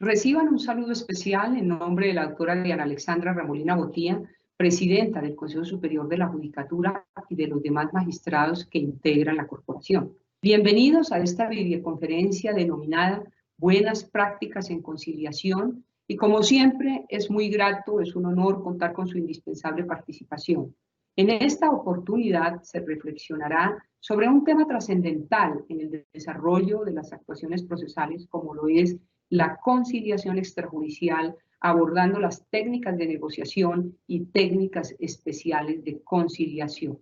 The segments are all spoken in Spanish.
Reciban un saludo especial en nombre de la doctora Diana Alexandra Ramolina Botía, presidenta del Consejo Superior de la Judicatura y de los demás magistrados que integran la corporación. Bienvenidos a esta videoconferencia denominada Buenas Prácticas en Conciliación y como siempre es muy grato, es un honor contar con su indispensable participación. En esta oportunidad se reflexionará sobre un tema trascendental en el desarrollo de las actuaciones procesales como lo es la conciliación extrajudicial, abordando las técnicas de negociación y técnicas especiales de conciliación.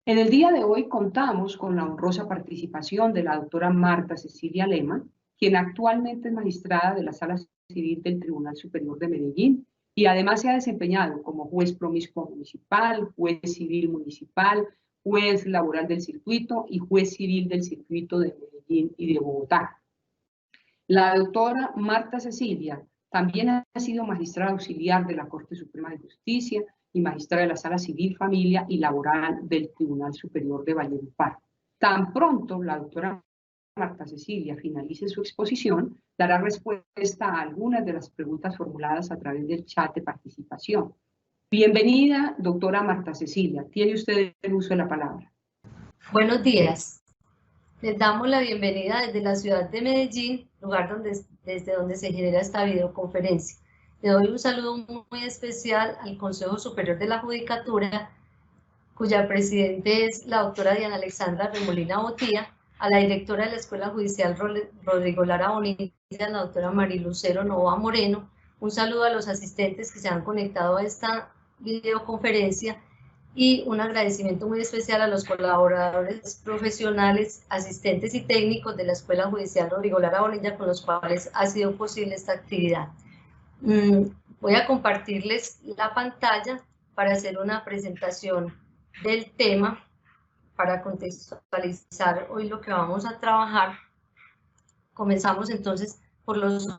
En el día de hoy contamos con la honrosa participación de la doctora Marta Cecilia Lema, quien actualmente es magistrada de la Sala Civil del Tribunal Superior de Medellín y además se ha desempeñado como juez promiscuo municipal, juez civil municipal, juez laboral del circuito y juez civil del circuito de Medellín y de Bogotá. La doctora Marta Cecilia también ha sido magistrada auxiliar de la Corte Suprema de Justicia y magistrada de la Sala Civil, Familia y Laboral del Tribunal Superior de Valledupar. Tan pronto la doctora Marta Cecilia finalice su exposición, dará respuesta a algunas de las preguntas formuladas a través del chat de participación. Bienvenida, doctora Marta Cecilia. Tiene usted el uso de la palabra. Buenos días. Les damos la bienvenida desde la ciudad de Medellín, lugar desde donde se genera esta videoconferencia. Le doy un saludo muy especial al Consejo Superior de la Judicatura, cuya presidente es la doctora Diana Alexandra Ramolina Botía, a la directora de la Escuela Judicial Rodrigo Lara Bonilla, la doctora Marilucero Nova Moreno, un saludo a los asistentes que se han conectado a esta videoconferencia y un agradecimiento muy especial a los colaboradores profesionales, asistentes y técnicos de la Escuela Judicial Rodrigo Lara Bonilla con los cuales ha sido posible esta actividad. Voy a compartirles la pantalla para hacer una presentación del tema, para contextualizar hoy lo que vamos a trabajar. Comenzamos entonces por los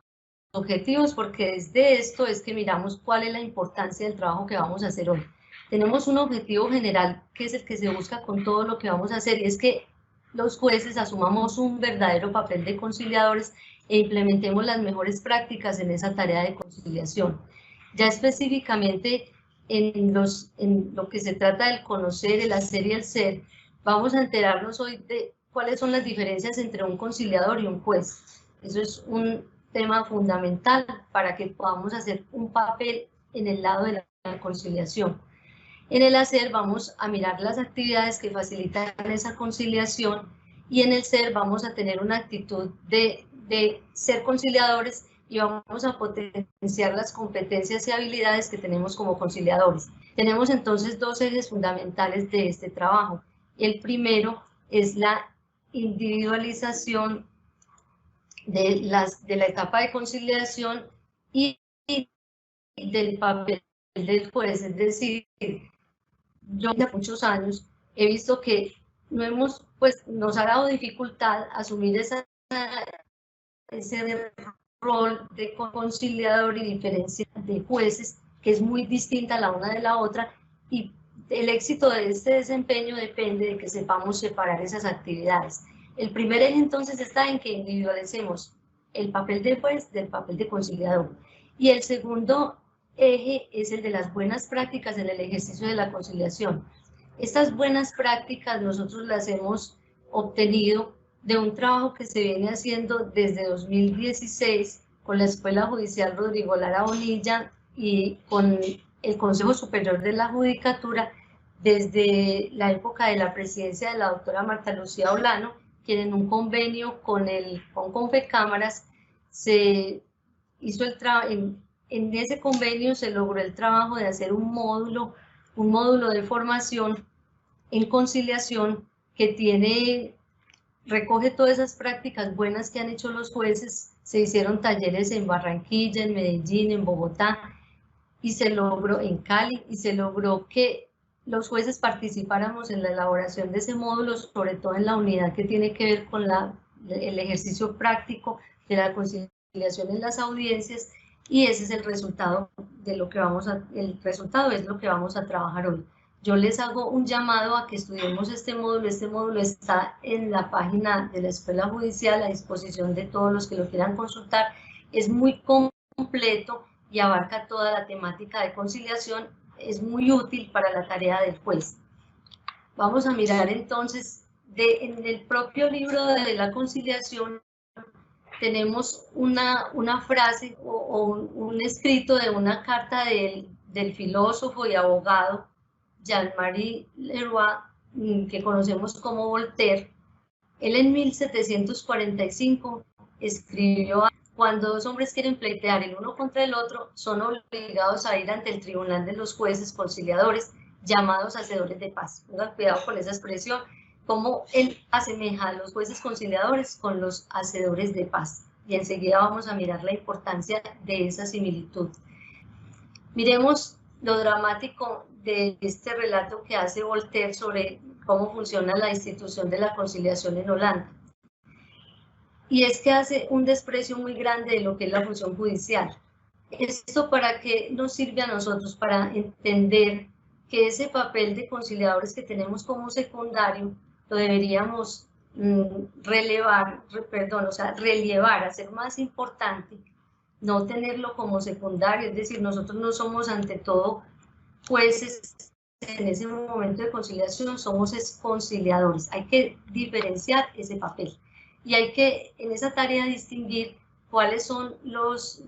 objetivos, porque desde esto es que miramos cuál es la importancia del trabajo que vamos a hacer hoy. Tenemos un objetivo general que es el que se busca con todo lo que vamos a hacer, y es que los jueces asumamos un verdadero papel de conciliadores e implementemos las mejores prácticas en esa tarea de conciliación. Ya específicamente en lo que se trata del conocer, el hacer y el ser, vamos a enterarnos hoy de cuáles son las diferencias entre un conciliador y un juez. Eso es un tema fundamental para que podamos hacer un papel en el lado de la conciliación. En el hacer vamos a mirar las actividades que facilitan esa conciliación, y en el ser vamos a tener una actitud de ser conciliadores y vamos a potenciar las competencias y habilidades que tenemos como conciliadores. Tenemos entonces dos ejes fundamentales de este trabajo. El primero es la individualización de la etapa de conciliación y del papel del juez, es decir, yo hace muchos años he visto que nos ha dado dificultad asumir ese rol de conciliador y diferencia de jueces, que es muy distinta la una de la otra, y el éxito de este desempeño depende de que sepamos separar esas actividades. El primer eje entonces está en que individualicemos el papel de juez del papel de conciliador, y el segundo eje es el de las buenas prácticas en el ejercicio de la conciliación. Estas buenas prácticas nosotros las hemos obtenido de un trabajo que se viene haciendo desde 2016 con la Escuela Judicial Rodrigo Lara Bonilla y con el Consejo Superior de la Judicatura desde la época de la presidencia de la doctora Marta Lucía Olano, quien en un convenio con Confecámaras se hizo el trabajo. En ese convenio se logró el trabajo de hacer un módulo de formación en conciliación que recoge todas esas prácticas buenas que han hecho los jueces. Se hicieron talleres en Barranquilla, en Medellín, en Bogotá, y se logró en Cali, y se logró que los jueces participáramos en la elaboración de ese módulo, sobre todo en la unidad que tiene que ver con el ejercicio práctico de la conciliación en las audiencias, y ese es el resultado de lo que el resultado es lo que vamos a trabajar hoy. Yo les hago un llamado a que estudiemos este módulo. Este módulo está en la página de la Escuela Judicial a disposición de todos los que lo quieran consultar. es muy completo y abarca toda la temática de conciliación, es muy útil para la tarea del juez. Vamos a mirar entonces, en el propio libro de la conciliación tenemos una frase o un escrito de una carta del filósofo y abogado Jean-Marie Leroy, que conocemos como Voltaire. Él en 1745 escribió: cuando dos hombres quieren pleitear el uno contra el otro, son obligados a ir ante el tribunal de los jueces conciliadores, llamados hacedores de paz. Tengan cuidado con esa expresión, como él asemeja a los jueces conciliadores con los hacedores de paz. Y enseguida vamos a mirar la importancia de esa similitud. Miremos lo dramático de este relato que hace Voltaire sobre cómo funciona la institución de la conciliación en Holanda. Y es que hace un desprecio muy grande de lo que es la función judicial. ¿Esto para qué nos sirve a nosotros? Para entender que ese papel de conciliadores que tenemos como secundario lo deberíamos relievar, hacer más importante, no tenerlo como secundario, es decir, nosotros no somos ante todo jueces en ese momento de conciliación, somos conciliadores. Hay que diferenciar ese papel y hay que en esa tarea distinguir cuáles son los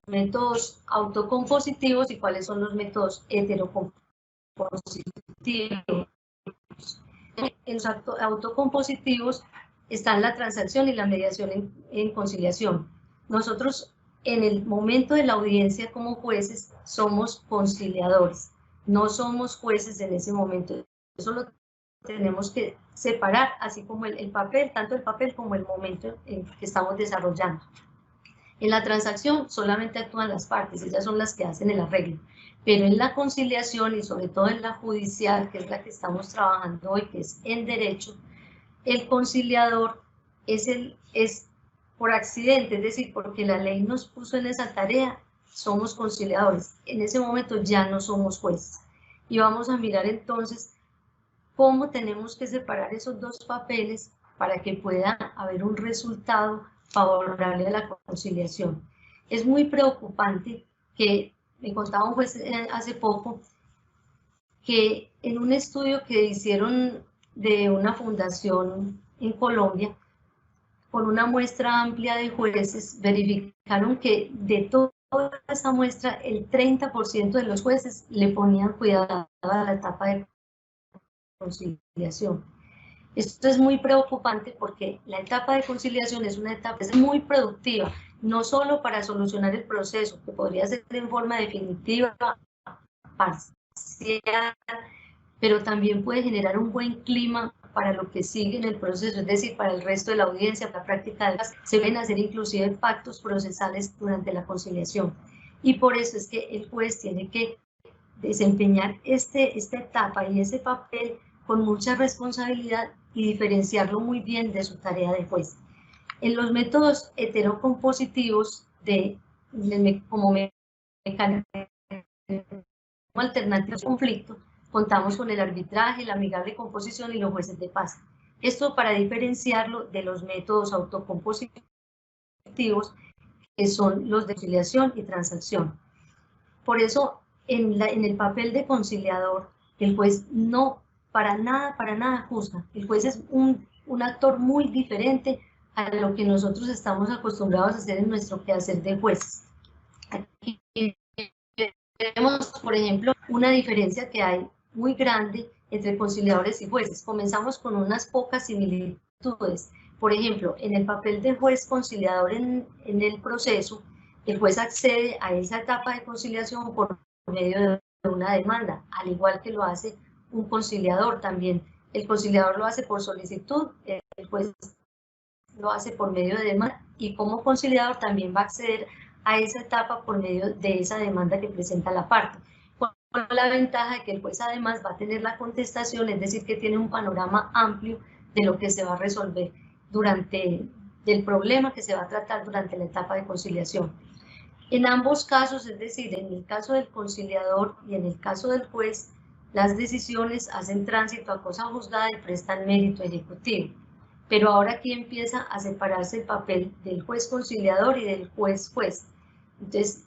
métodos autocompositivos y cuáles son los métodos heterocompositivos. En los autocompositivos están la transacción y la mediación en conciliación. Nosotros en el momento de la audiencia como jueces somos conciliadores, no somos jueces en ese momento. Eso lo tenemos que separar, así como el papel, tanto el papel como el momento en que estamos desarrollando. En la transacción solamente actúan las partes, ellas son las que hacen el arreglo, pero en la conciliación y sobre todo en la judicial, que es la que estamos trabajando hoy, que es en derecho, el conciliador es por accidente, es decir, porque la ley nos puso en esa tarea, somos conciliadores. En ese momento ya no somos jueces. Y vamos a mirar entonces cómo tenemos que separar esos dos papeles para que pueda haber un resultado favorable a la conciliación. Es muy preocupante que, me contaba un juez hace poco, que en un estudio que hicieron de una fundación en Colombia, con una muestra amplia de jueces, verificaron que de toda esa muestra, el 30% de los jueces le ponían cuidado a la etapa de conciliación. Esto es muy preocupante porque la etapa de conciliación es una etapa muy productiva, no solo para solucionar el proceso, que podría ser en forma definitiva, parcial, pero también puede generar un buen clima para lo que sigue en el proceso, es decir, para el resto de la audiencia, para la práctica de las, se deben hacer inclusive pactos procesales durante la conciliación. Y por eso es que el juez tiene que desempeñar esta etapa y ese papel con mucha responsabilidad y diferenciarlo muy bien de su tarea de juez. En los métodos heterocompositivos como mecanismo alternativo de conflicto, contamos con el arbitraje, la amigable composición y los jueces de paz. Esto para diferenciarlo de los métodos autocompositivos, que son los de conciliación y transacción. Por eso, en el papel de conciliador, el juez no para nada juzga. El juez es un actor muy diferente a lo que nosotros estamos acostumbrados a hacer en nuestro quehacer de jueces. Aquí vemos, por ejemplo, una diferencia que hay muy grande entre conciliadores y jueces. Comenzamos con unas pocas similitudes. Por ejemplo, en el papel de juez conciliador en el proceso, el juez accede a esa etapa de conciliación por medio de una demanda, al igual que lo hace un conciliador también. El conciliador lo hace por solicitud, el juez lo hace por medio de demanda, y como conciliador también va a acceder a esa etapa por medio de esa demanda que presenta la parte. Con la ventaja de que el juez además va a tener la contestación, es decir, que tiene un panorama amplio de lo que se va a resolver del problema que se va a tratar durante la etapa de conciliación. En ambos casos, es decir, en el caso del conciliador y en el caso del juez, las decisiones hacen tránsito a cosa juzgada y prestan mérito ejecutivo. Pero ahora aquí empieza a separarse el papel del juez conciliador y del juez juez. Entonces,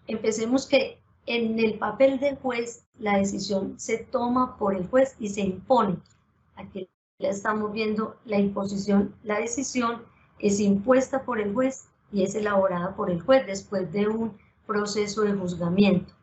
empecemos que en el papel del juez la decisión se toma por el juez y se impone. Aquí ya estamos viendo la imposición, la decisión es impuesta por el juez y es elaborada por el juez después de un proceso de juzgamiento.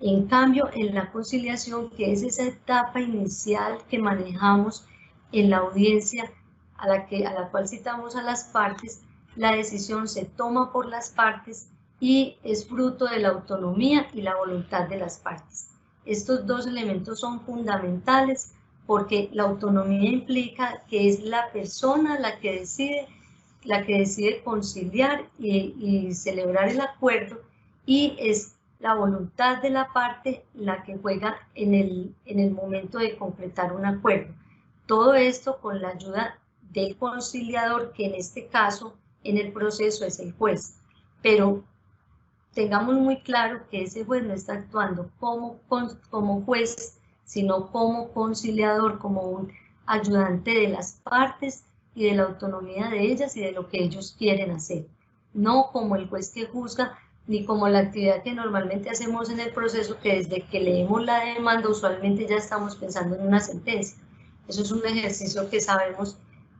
En cambio, en la conciliación, que es esa etapa inicial que manejamos en la audiencia a la cual citamos a las partes, la decisión se toma por las partes y es fruto de la autonomía y la voluntad de las partes. Estos dos elementos son fundamentales porque la autonomía implica que es la persona la que decide conciliar y celebrar el acuerdo, y es la voluntad de la parte la que juega en el momento de concretar un acuerdo. Todo esto con la ayuda del conciliador, que en este caso en el proceso es el juez. Pero tengamos muy claro que ese juez no está actuando como juez, sino como conciliador, como un ayudante de las partes y de la autonomía de ellas y de lo que ellos quieren hacer. No como el juez que juzga, ni como la actividad que normalmente hacemos en el proceso, que desde que leemos la demanda usualmente ya estamos pensando en una sentencia. Eso es un ejercicio que sabemos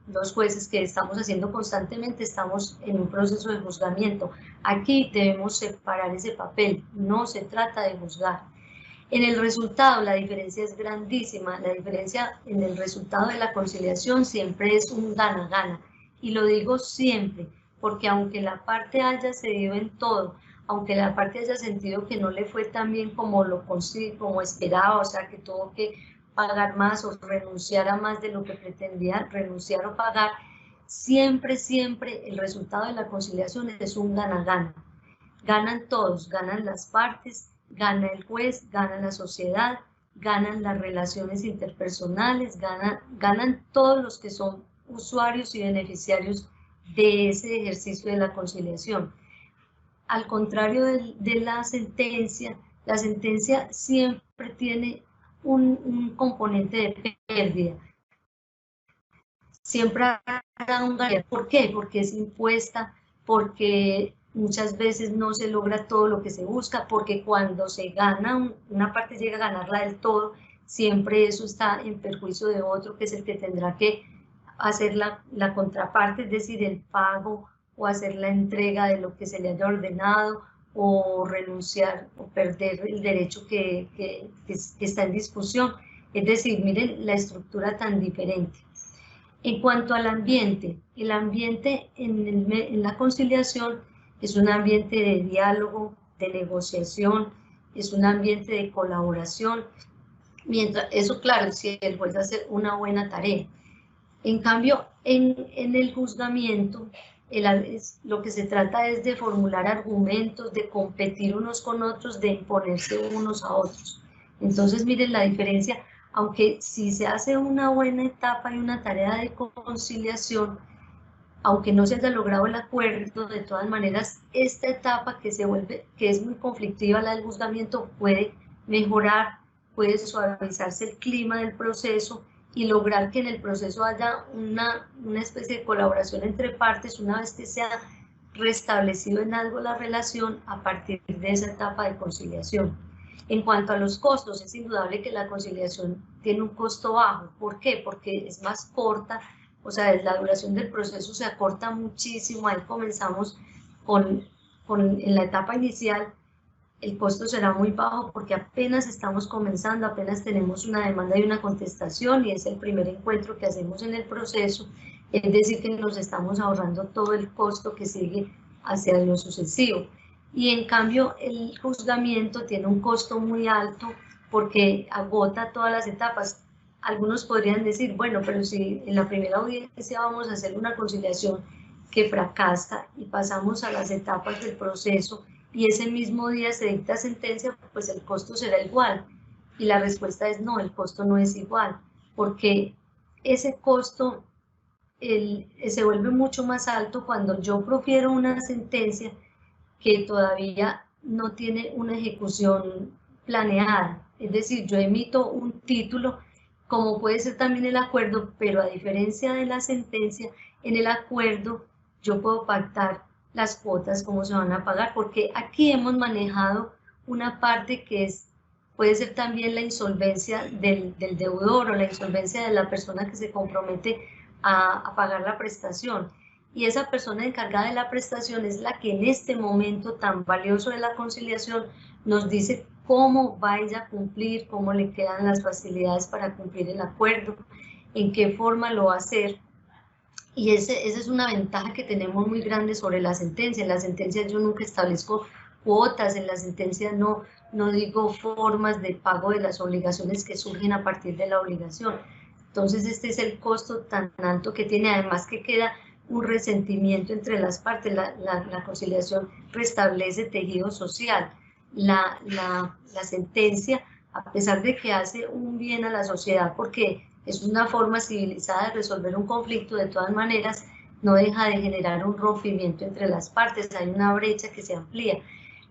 los jueces que estamos haciendo constantemente, estamos en un proceso de juzgamiento. Aquí debemos separar ese papel, no se trata de juzgar. En el resultado la diferencia es grandísima, la diferencia en el resultado de la conciliación siempre es un gana-gana, y lo digo siempre, porque aunque la parte haya cedido en todo, aunque la parte haya sentido que no le fue tan bien como esperaba, o sea que tuvo que pagar más o renunciar a más de lo que pretendía renunciar o pagar, siempre el resultado de la conciliación es un gana-gana. Ganan todos, ganan las partes, gana el juez, gana la sociedad, ganan las relaciones interpersonales, ganan todos los que son usuarios y beneficiarios de ese ejercicio de la conciliación. Al contrario de la sentencia siempre tiene un componente de pérdida. Siempre habrá un ganar. ¿Por qué? Porque es impuesta, porque muchas veces no se logra todo lo que se busca, porque cuando se gana, una parte llega a ganarla del todo, siempre eso está en perjuicio de otro, que es el que tendrá que hacer la contraparte, es decir, el pago o hacer la entrega de lo que se le haya ordenado, o renunciar o perder el derecho que está en discusión. Es decir, miren la estructura tan diferente. En cuanto al ambiente, el ambiente en la conciliación es un ambiente de diálogo, de negociación, es un ambiente de colaboración, mientras eso, claro, si el juez hace una buena tarea. En cambio, en el juzgamiento, lo que se trata es de formular argumentos, de competir unos con otros, de imponerse unos a otros. Entonces, miren la diferencia. Aunque si se hace una buena etapa y una tarea de conciliación, aunque no se haya logrado el acuerdo, de todas maneras, esta etapa que es muy conflictiva, la del juzgamiento, puede mejorar, puede suavizarse el clima del proceso y lograr que en el proceso haya una especie de colaboración entre partes una vez que se ha restablecido en algo la relación a partir de esa etapa de conciliación. En cuanto a los costos, es indudable que la conciliación tiene un costo bajo. ¿Por qué? Porque es más corta, o sea, la duración del proceso se acorta muchísimo. Ahí comenzamos en la etapa inicial, el costo será muy bajo porque apenas estamos comenzando, apenas tenemos una demanda y una contestación, y es el primer encuentro que hacemos en el proceso, es decir, que nos estamos ahorrando todo el costo que sigue hacia lo sucesivo. Y en cambio el juzgamiento tiene un costo muy alto porque agota todas las etapas. Algunos podrían decir, bueno, pero si en la primera audiencia vamos a hacer una conciliación que fracasa y pasamos a las etapas del proceso y ese mismo día se dicta sentencia, pues el costo será igual. Y la respuesta es no, el costo no es igual, porque ese costo se vuelve mucho más alto cuando yo profiero una sentencia que todavía no tiene una ejecución planeada. Es decir, yo emito un título como puede ser también el acuerdo, pero a diferencia de la sentencia, en el acuerdo yo puedo pactar las cuotas, cómo se van a pagar, porque aquí hemos manejado una parte que puede ser también la insolvencia del deudor o la insolvencia de la persona que se compromete a pagar la prestación. Y esa persona encargada de la prestación es la que en este momento tan valioso de la conciliación nos dice cómo va ella a cumplir, cómo le quedan las facilidades para cumplir el acuerdo, en qué forma lo va a hacer. Y esa es una ventaja que tenemos muy grande sobre la sentencia. En la sentencia yo nunca establezco cuotas, en la sentencia no digo formas de pago de las obligaciones que surgen a partir de la obligación. Entonces este es el costo tan alto que tiene, además que queda un resentimiento entre las partes. La conciliación restablece tejido social. La sentencia, a pesar de que hace un bien a la sociedad, porque es una forma civilizada de resolver un conflicto, de todas maneras no deja de generar un rompimiento entre las partes, hay una brecha que se amplía.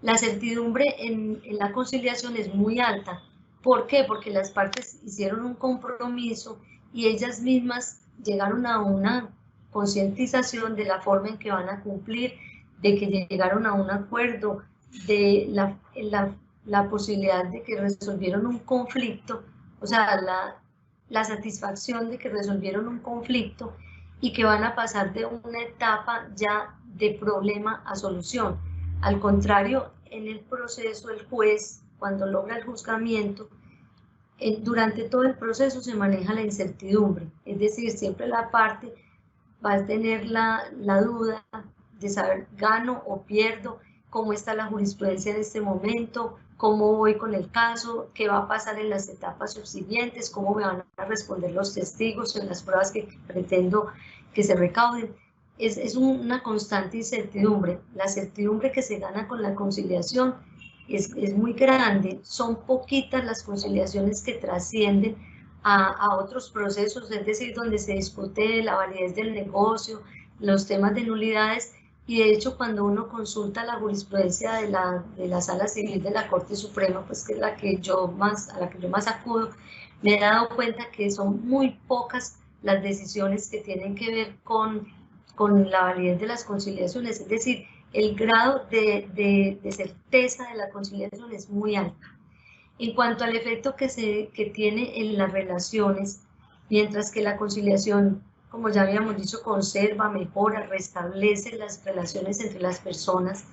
La certidumbre en la conciliación es muy alta. ¿Por qué? Porque las partes hicieron un compromiso y ellas mismas llegaron a una concientización de la forma en que van a cumplir, de que llegaron a un acuerdo, de la posibilidad de que resolvieron un conflicto, o sea, la satisfacción de que resolvieron un conflicto y que van a pasar de una etapa ya de problema a solución. Al contrario, en el proceso el juez, cuando logra el juzgamiento, durante todo el proceso se maneja la incertidumbre, es decir, siempre la parte va a tener la duda de saber gano o pierdo, cómo está la jurisprudencia en este momento, cómo voy con el caso, qué va a pasar en las etapas subsiguientes, cómo me van a responder los testigos en las pruebas que pretendo que se recauden. Es una constante incertidumbre. La certidumbre que se gana con la conciliación es muy grande. Son poquitas las conciliaciones que trascienden a otros procesos, es decir, donde se discute la validez del negocio, los temas de nulidades, y de hecho cuando uno consulta la jurisprudencia de la Sala Civil de la Corte Suprema, pues que es a la que yo más acudo, me he dado cuenta que son muy pocas las decisiones que tienen que ver con la validez de las conciliaciones, es decir, el grado de certeza de la conciliación es muy alto. En cuanto al efecto que tiene en las relaciones, mientras que la conciliación, como ya habíamos dicho, conserva, mejora, restablece las relaciones entre las personas,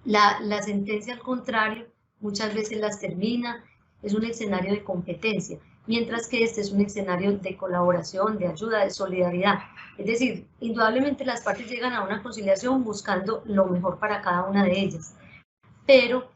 la sentencia, al contrario, muchas veces las termina, es un escenario de competencia, mientras que este es un escenario de colaboración, de ayuda, de solidaridad. Es decir, indudablemente las partes llegan a una conciliación buscando lo mejor para cada una de ellas, pero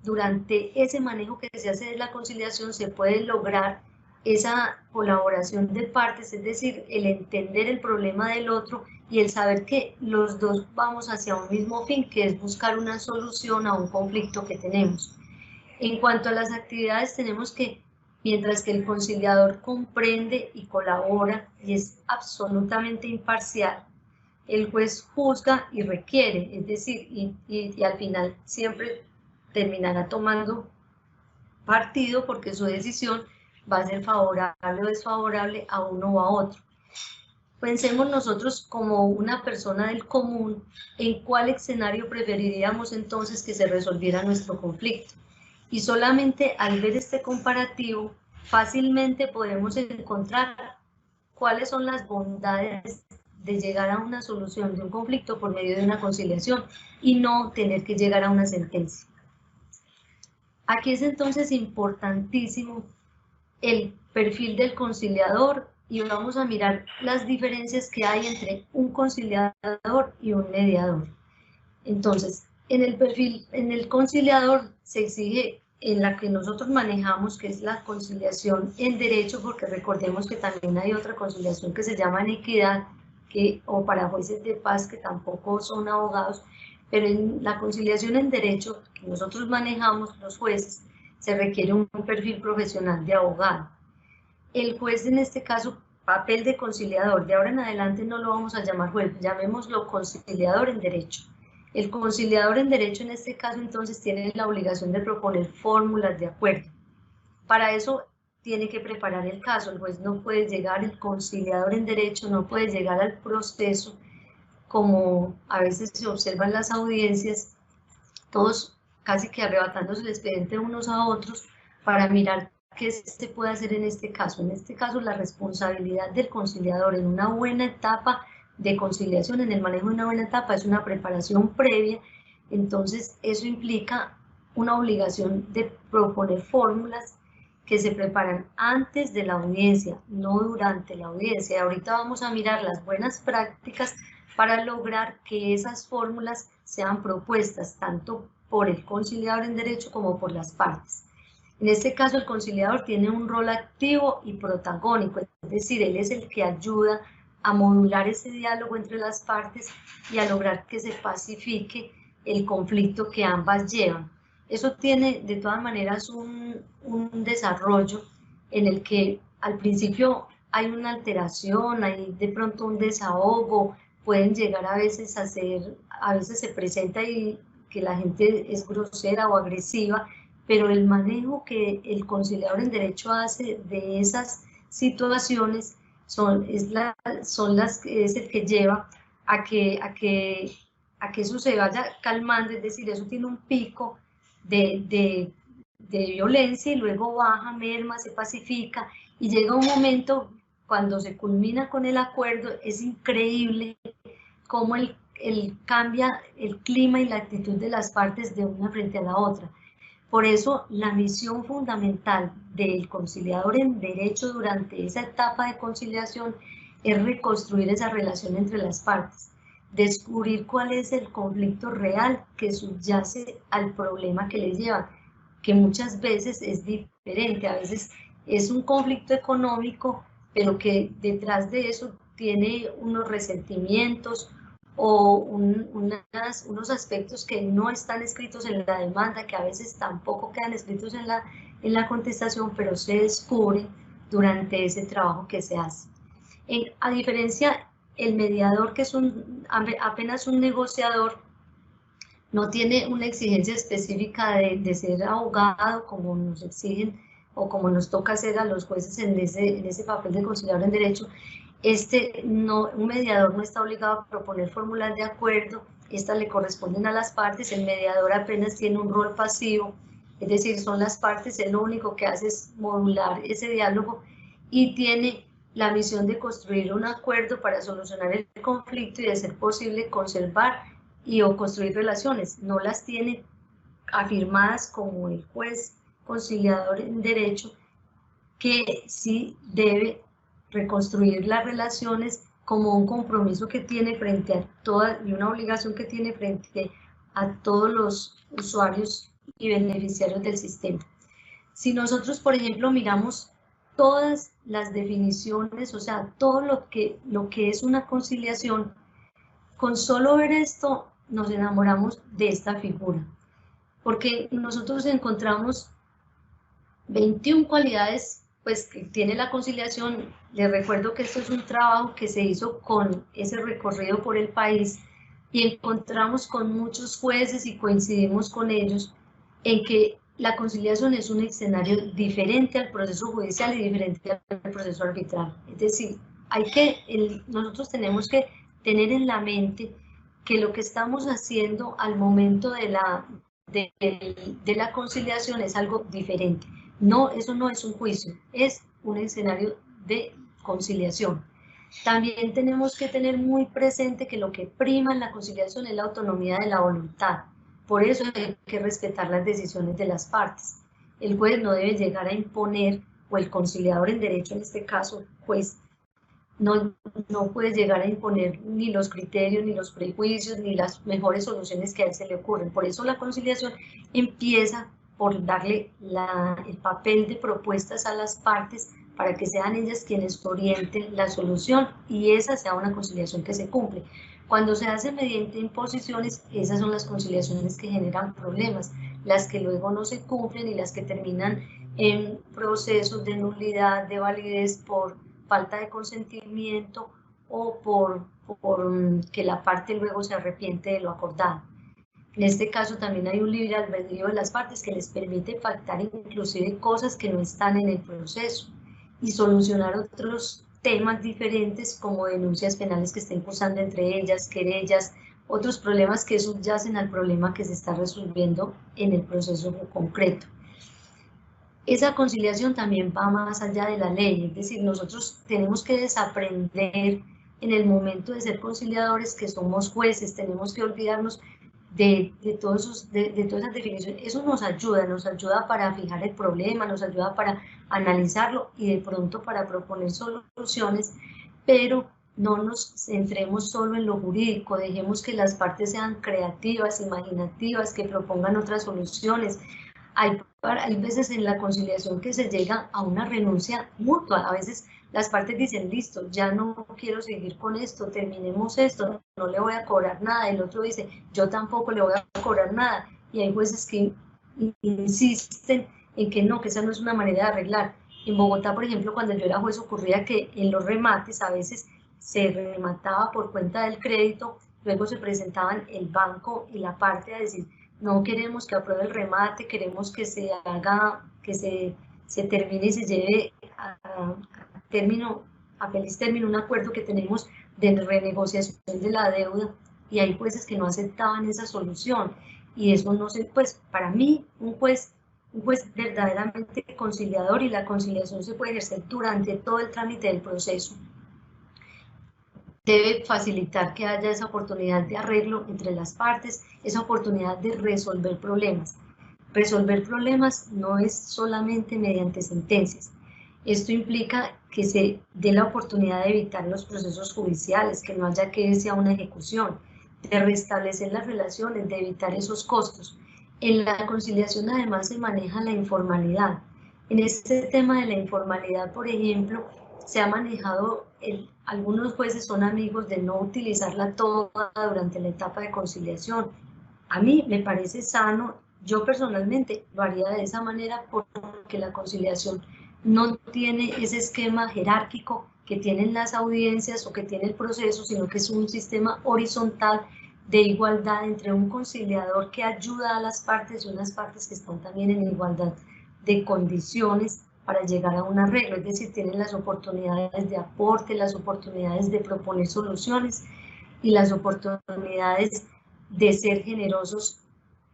durante ese manejo que se hace de la conciliación se puede lograr esa colaboración de partes, es decir, el entender el problema del otro y el saber que los dos vamos hacia un mismo fin, que es buscar una solución a un conflicto que tenemos. En cuanto a las actividades, tenemos que, mientras que el conciliador comprende y colabora y es absolutamente imparcial, el juez juzga y requiere, es decir, y al final siempre terminará tomando partido porque su decisión va a ser favorable o desfavorable a uno o a otro. Pensemos nosotros como una persona del común, en cuál escenario preferiríamos entonces que se resolviera nuestro conflicto. Y solamente al ver este comparativo, fácilmente podemos encontrar cuáles son las bondades de llegar a una solución de un conflicto por medio de una conciliación y no tener que llegar a una sentencia. Aquí es entonces importantísimo el perfil del conciliador y vamos a mirar las diferencias que hay entre un conciliador y un mediador. Entonces, en el conciliador se exige en la que nosotros manejamos, que es la conciliación en derecho, porque recordemos que también hay otra conciliación que se llama en equidad, o para jueces de paz que tampoco son abogados, pero en la conciliación en derecho que nosotros manejamos los jueces se requiere un perfil profesional de abogado. El juez en este caso, papel de conciliador, de ahora en adelante no lo vamos a llamar juez, llamémoslo conciliador en derecho. El conciliador en derecho en este caso entonces tiene la obligación de proponer fórmulas de acuerdo. Para eso tiene que preparar el caso. El juez no puede llegar, el conciliador en derecho no puede llegar al proceso, como a veces se observa en las audiencias, todos casi que arrebatándose el expediente unos a otros para mirar qué se puede hacer en este caso. En este caso, la responsabilidad del conciliador en una buena etapa de conciliación, en el manejo de una buena etapa, es una preparación previa. Entonces, eso implica una obligación de proponer fórmulas que se preparan antes de la audiencia, no durante la audiencia. Ahorita vamos a mirar las buenas prácticas para lograr que esas fórmulas sean propuestas tanto por el conciliador en derecho como por las partes. En este caso, el conciliador tiene un rol activo y protagónico, es decir, él es el que ayuda a modular ese diálogo entre las partes y a lograr que se pacifique el conflicto que ambas llevan. Eso tiene de todas maneras un desarrollo en el que al principio hay una alteración, hay de pronto un desahogo, pueden llegar a veces se presenta y que la gente es grosera o agresiva, pero el manejo que el conciliador en derecho hace de esas situaciones es el que lleva a que eso se vaya calmando, es decir, eso tiene un pico de violencia y luego baja, merma, se pacifica y llega un momento cuando se culmina con el acuerdo. Es increíble cómo cambia el clima y la actitud de las partes de una frente a la otra. Por eso, la misión fundamental del conciliador en derecho durante esa etapa de conciliación es reconstruir esa relación entre las partes, descubrir cuál es el conflicto real que subyace al problema que les lleva, que muchas veces es diferente, a veces es un conflicto económico, pero que detrás de eso tiene unos resentimientos o unos aspectos que no están escritos en la demanda, que a veces tampoco quedan escritos en la contestación, pero se descubre durante ese trabajo que se hace. A diferencia, el mediador, que es apenas un negociador, no tiene una exigencia específica de ser abogado como nos exigen o como nos toca hacer a los jueces en ese papel de conciliador en derecho. Un mediador no está obligado a proponer fórmulas de acuerdo, estas le corresponden a las partes. El mediador apenas tiene un rol pasivo, es decir, son las partes, él lo único que hace es modular ese diálogo y tiene la misión de construir un acuerdo para solucionar el conflicto y de ser posible conservar o construir relaciones. No las tiene afirmadas como el juez conciliador en derecho, que sí debe reconstruir las relaciones como un compromiso que tiene frente a y una obligación que tiene frente a todos los usuarios y beneficiarios del sistema. Si nosotros, por ejemplo, miramos todas las definiciones, o sea, todo lo que es una conciliación, con solo ver esto nos enamoramos de esta figura, porque nosotros encontramos 21 cualidades pues que tiene la conciliación. Les recuerdo que esto es un trabajo que se hizo con ese recorrido por el país y encontramos con muchos jueces y coincidimos con ellos en que la conciliación es un escenario diferente al proceso judicial y diferente al proceso arbitral. Es decir, nosotros tenemos que tener en la mente que lo que estamos haciendo al momento de la conciliación es algo diferente. No, eso no es un juicio, es un escenario de conciliación. También tenemos que tener muy presente que lo que prima en la conciliación es la autonomía de la voluntad. Por eso hay que respetar las decisiones de las partes. El juez no debe llegar a imponer, o el conciliador en derecho en este caso, pues no puede llegar a imponer ni los criterios, ni los prejuicios, ni las mejores soluciones que a él se le ocurren. Por eso la conciliación empieza por darle el papel de propuestas a las partes para que sean ellas quienes orienten la solución y esa sea una conciliación que se cumple. Cuando se hace mediante imposiciones, esas son las conciliaciones que generan problemas, las que luego no se cumplen y las que terminan en procesos de nulidad, de validez por falta de consentimiento o por que la parte luego se arrepiente de lo acordado. En este caso también hay un libre albedrío de las partes que les permite pactar inclusive cosas que no están en el proceso y solucionar otros temas diferentes como denuncias penales que estén cursando entre ellas, querellas, otros problemas que subyacen al problema que se está resolviendo en el proceso concreto. Esa conciliación también va más allá de la ley, es decir, nosotros tenemos que desaprender en el momento de ser conciliadores que somos jueces, tenemos que olvidarnos de todas esas definiciones. Eso nos ayuda para fijar el problema, nos ayuda para analizarlo y de pronto para proponer soluciones, pero no nos centremos solo en lo jurídico, dejemos que las partes sean creativas, imaginativas, que propongan otras soluciones. Hay veces en la conciliación que se llega a una renuncia mutua, a veces las partes dicen, listo, ya no quiero seguir con esto, terminemos esto, no le voy a cobrar nada, el otro dice, yo tampoco le voy a cobrar nada, y hay jueces que insisten en que no, que esa no es una manera de arreglar. En Bogotá, por ejemplo, cuando yo era juez ocurría que en los remates a veces se remataba por cuenta del crédito, luego se presentaban el banco y la parte a decir, no queremos que apruebe el remate, queremos que se haga, que se termine y se lleve a feliz término un acuerdo que tenemos de renegociación de la deuda, y hay jueces que no aceptaban esa solución, y eso no se, pues para mí un juez verdaderamente conciliador, y la conciliación se puede ejercer durante todo el trámite del proceso, debe facilitar que haya esa oportunidad de arreglo entre las partes, esa oportunidad de resolver problemas. Resolver problemas no es solamente mediante sentencias. Esto implica que se dé la oportunidad de evitar los procesos judiciales, que no haya que irse a una ejecución, de restablecer las relaciones, de evitar esos costos. En la conciliación además se maneja la informalidad. En este tema de la informalidad, por ejemplo, se ha manejado, algunos jueces son amigos de no utilizarla toda durante la etapa de conciliación. A mí me parece sano, yo personalmente lo haría de esa manera porque la conciliación no tiene ese esquema jerárquico que tienen las audiencias o que tiene el proceso, sino que es un sistema horizontal de igualdad entre un conciliador que ayuda a las partes y unas partes que están también en igualdad de condiciones para llegar a un arreglo, es decir, tienen las oportunidades de aporte, las oportunidades de proponer soluciones y las oportunidades de ser generosos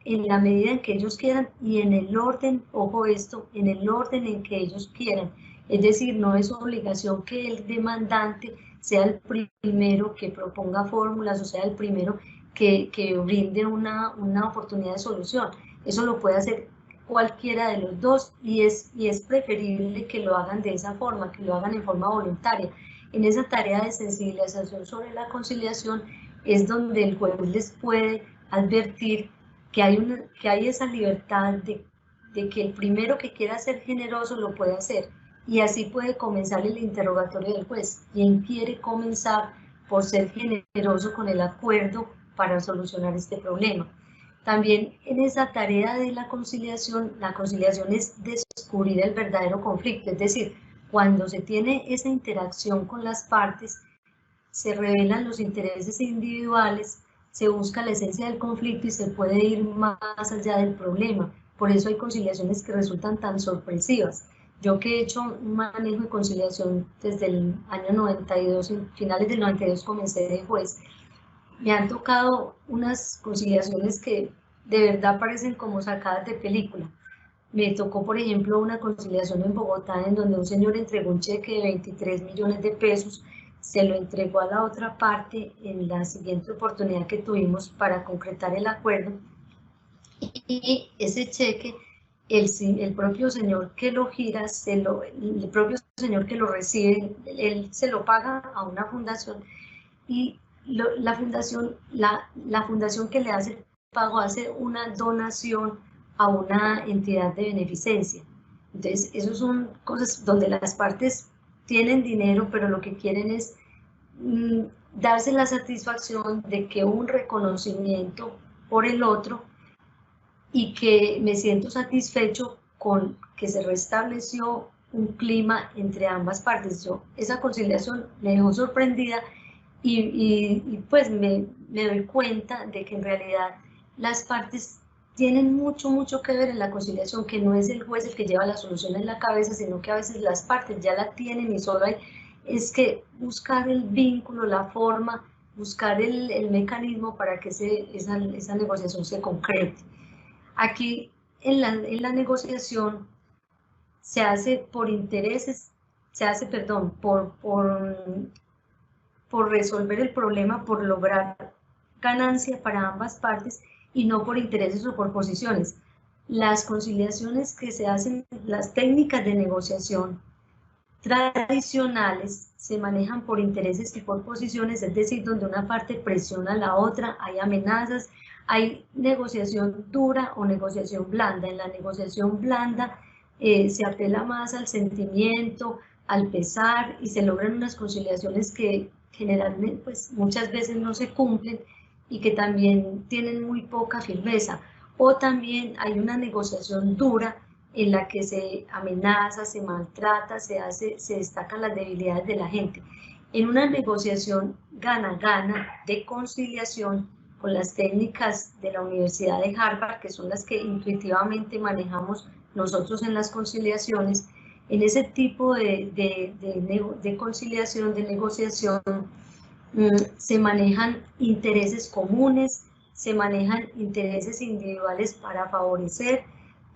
en la medida en que ellos quieran y en el orden, ojo esto, en el orden en que ellos quieran. Es decir, no es obligación que el demandante sea el primero que proponga fórmulas o sea el primero que brinde una oportunidad de solución. Eso lo puede hacer cualquiera de los dos y es preferible que lo hagan de esa forma, que lo hagan en forma voluntaria. En esa tarea de sensibilización sobre la conciliación es donde el juez les puede advertir que hay esa libertad de que el primero que quiera ser generoso lo puede hacer, y así puede comenzar el interrogatorio del juez. ¿Quién quiere comenzar por ser generoso con el acuerdo para solucionar este problema? También en esa tarea de la conciliación es descubrir el verdadero conflicto, es decir, cuando se tiene esa interacción con las partes, se revelan los intereses individuales, se busca la esencia del conflicto y se puede ir más allá del problema. Por eso hay conciliaciones que resultan tan sorpresivas. Yo que he hecho un manejo de conciliación desde el año 92, finales del 92 comencé de juez, me han tocado unas conciliaciones que de verdad parecen como sacadas de película. Me tocó, por ejemplo, una conciliación en Bogotá en donde un señor entregó un cheque de 23 millones de pesos, se lo entregó a la otra parte en la siguiente oportunidad que tuvimos para concretar el acuerdo, y ese cheque, el propio señor que lo gira, el propio señor que lo recibe, él se lo paga a una fundación, y la fundación que le hace el pago hace una donación a una entidad de beneficencia. Entonces, esas son cosas donde las partes tienen dinero, pero lo que quieren es darse la satisfacción de que un reconocimiento por el otro, y que me siento satisfecho con que se restableció un clima entre ambas partes. Esa conciliación me dejó sorprendida y pues me doy cuenta de que en realidad las partes tienen mucho que ver en la conciliación, que no es el juez el que lleva la solución en la cabeza, sino que a veces las partes ya la tienen y solo hay es que buscar el vínculo, la forma, buscar el mecanismo para que esa negociación se concrete. Aquí en la negociación se hace por intereses, se hace, perdón, por resolver el problema, por lograr ganancia para ambas partes y no por intereses o por posiciones. Las conciliaciones que se hacen, las técnicas de negociación tradicionales se manejan por intereses y por posiciones, es decir, donde una parte presiona a la otra, hay amenazas, hay negociación dura o negociación blanda. En la negociación blanda se apela más al sentimiento, al pesar y se logran unas conciliaciones que generalmente, pues muchas veces no se cumplen y que también tienen muy poca firmeza. O también hay una negociación dura en la que se amenaza, se maltrata, se destacan las debilidades de la gente. En una negociación gana-gana de conciliación con las técnicas de la Universidad de Harvard, que son las que intuitivamente manejamos nosotros en las conciliaciones, en ese tipo de conciliación, de negociación, se manejan intereses comunes, se manejan intereses individuales para favorecer.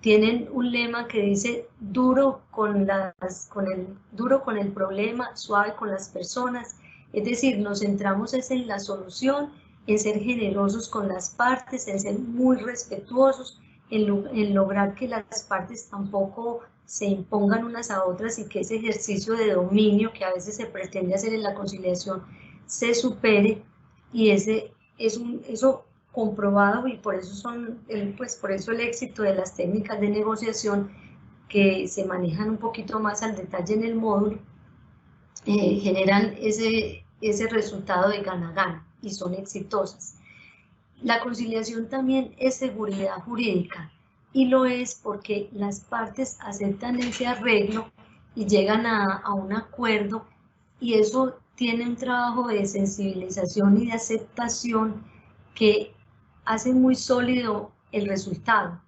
Tienen un lema que dice duro con el problema, suave con las personas. Es decir, nos centramos en la solución, en ser generosos con las partes, en ser muy respetuosos, en lograr que las partes tampoco se impongan unas a otras y que ese ejercicio de dominio que a veces se pretende hacer en la conciliación se supere, y eso comprobado, y por eso por eso el éxito de las técnicas de negociación que se manejan un poquito más al detalle en el módulo, generan ese resultado de gana-gana y son exitosas. La conciliación también es seguridad jurídica, y lo es porque las partes aceptan ese arreglo y llegan a un acuerdo, y eso tiene un trabajo de sensibilización y de aceptación que hace muy sólido el resultado,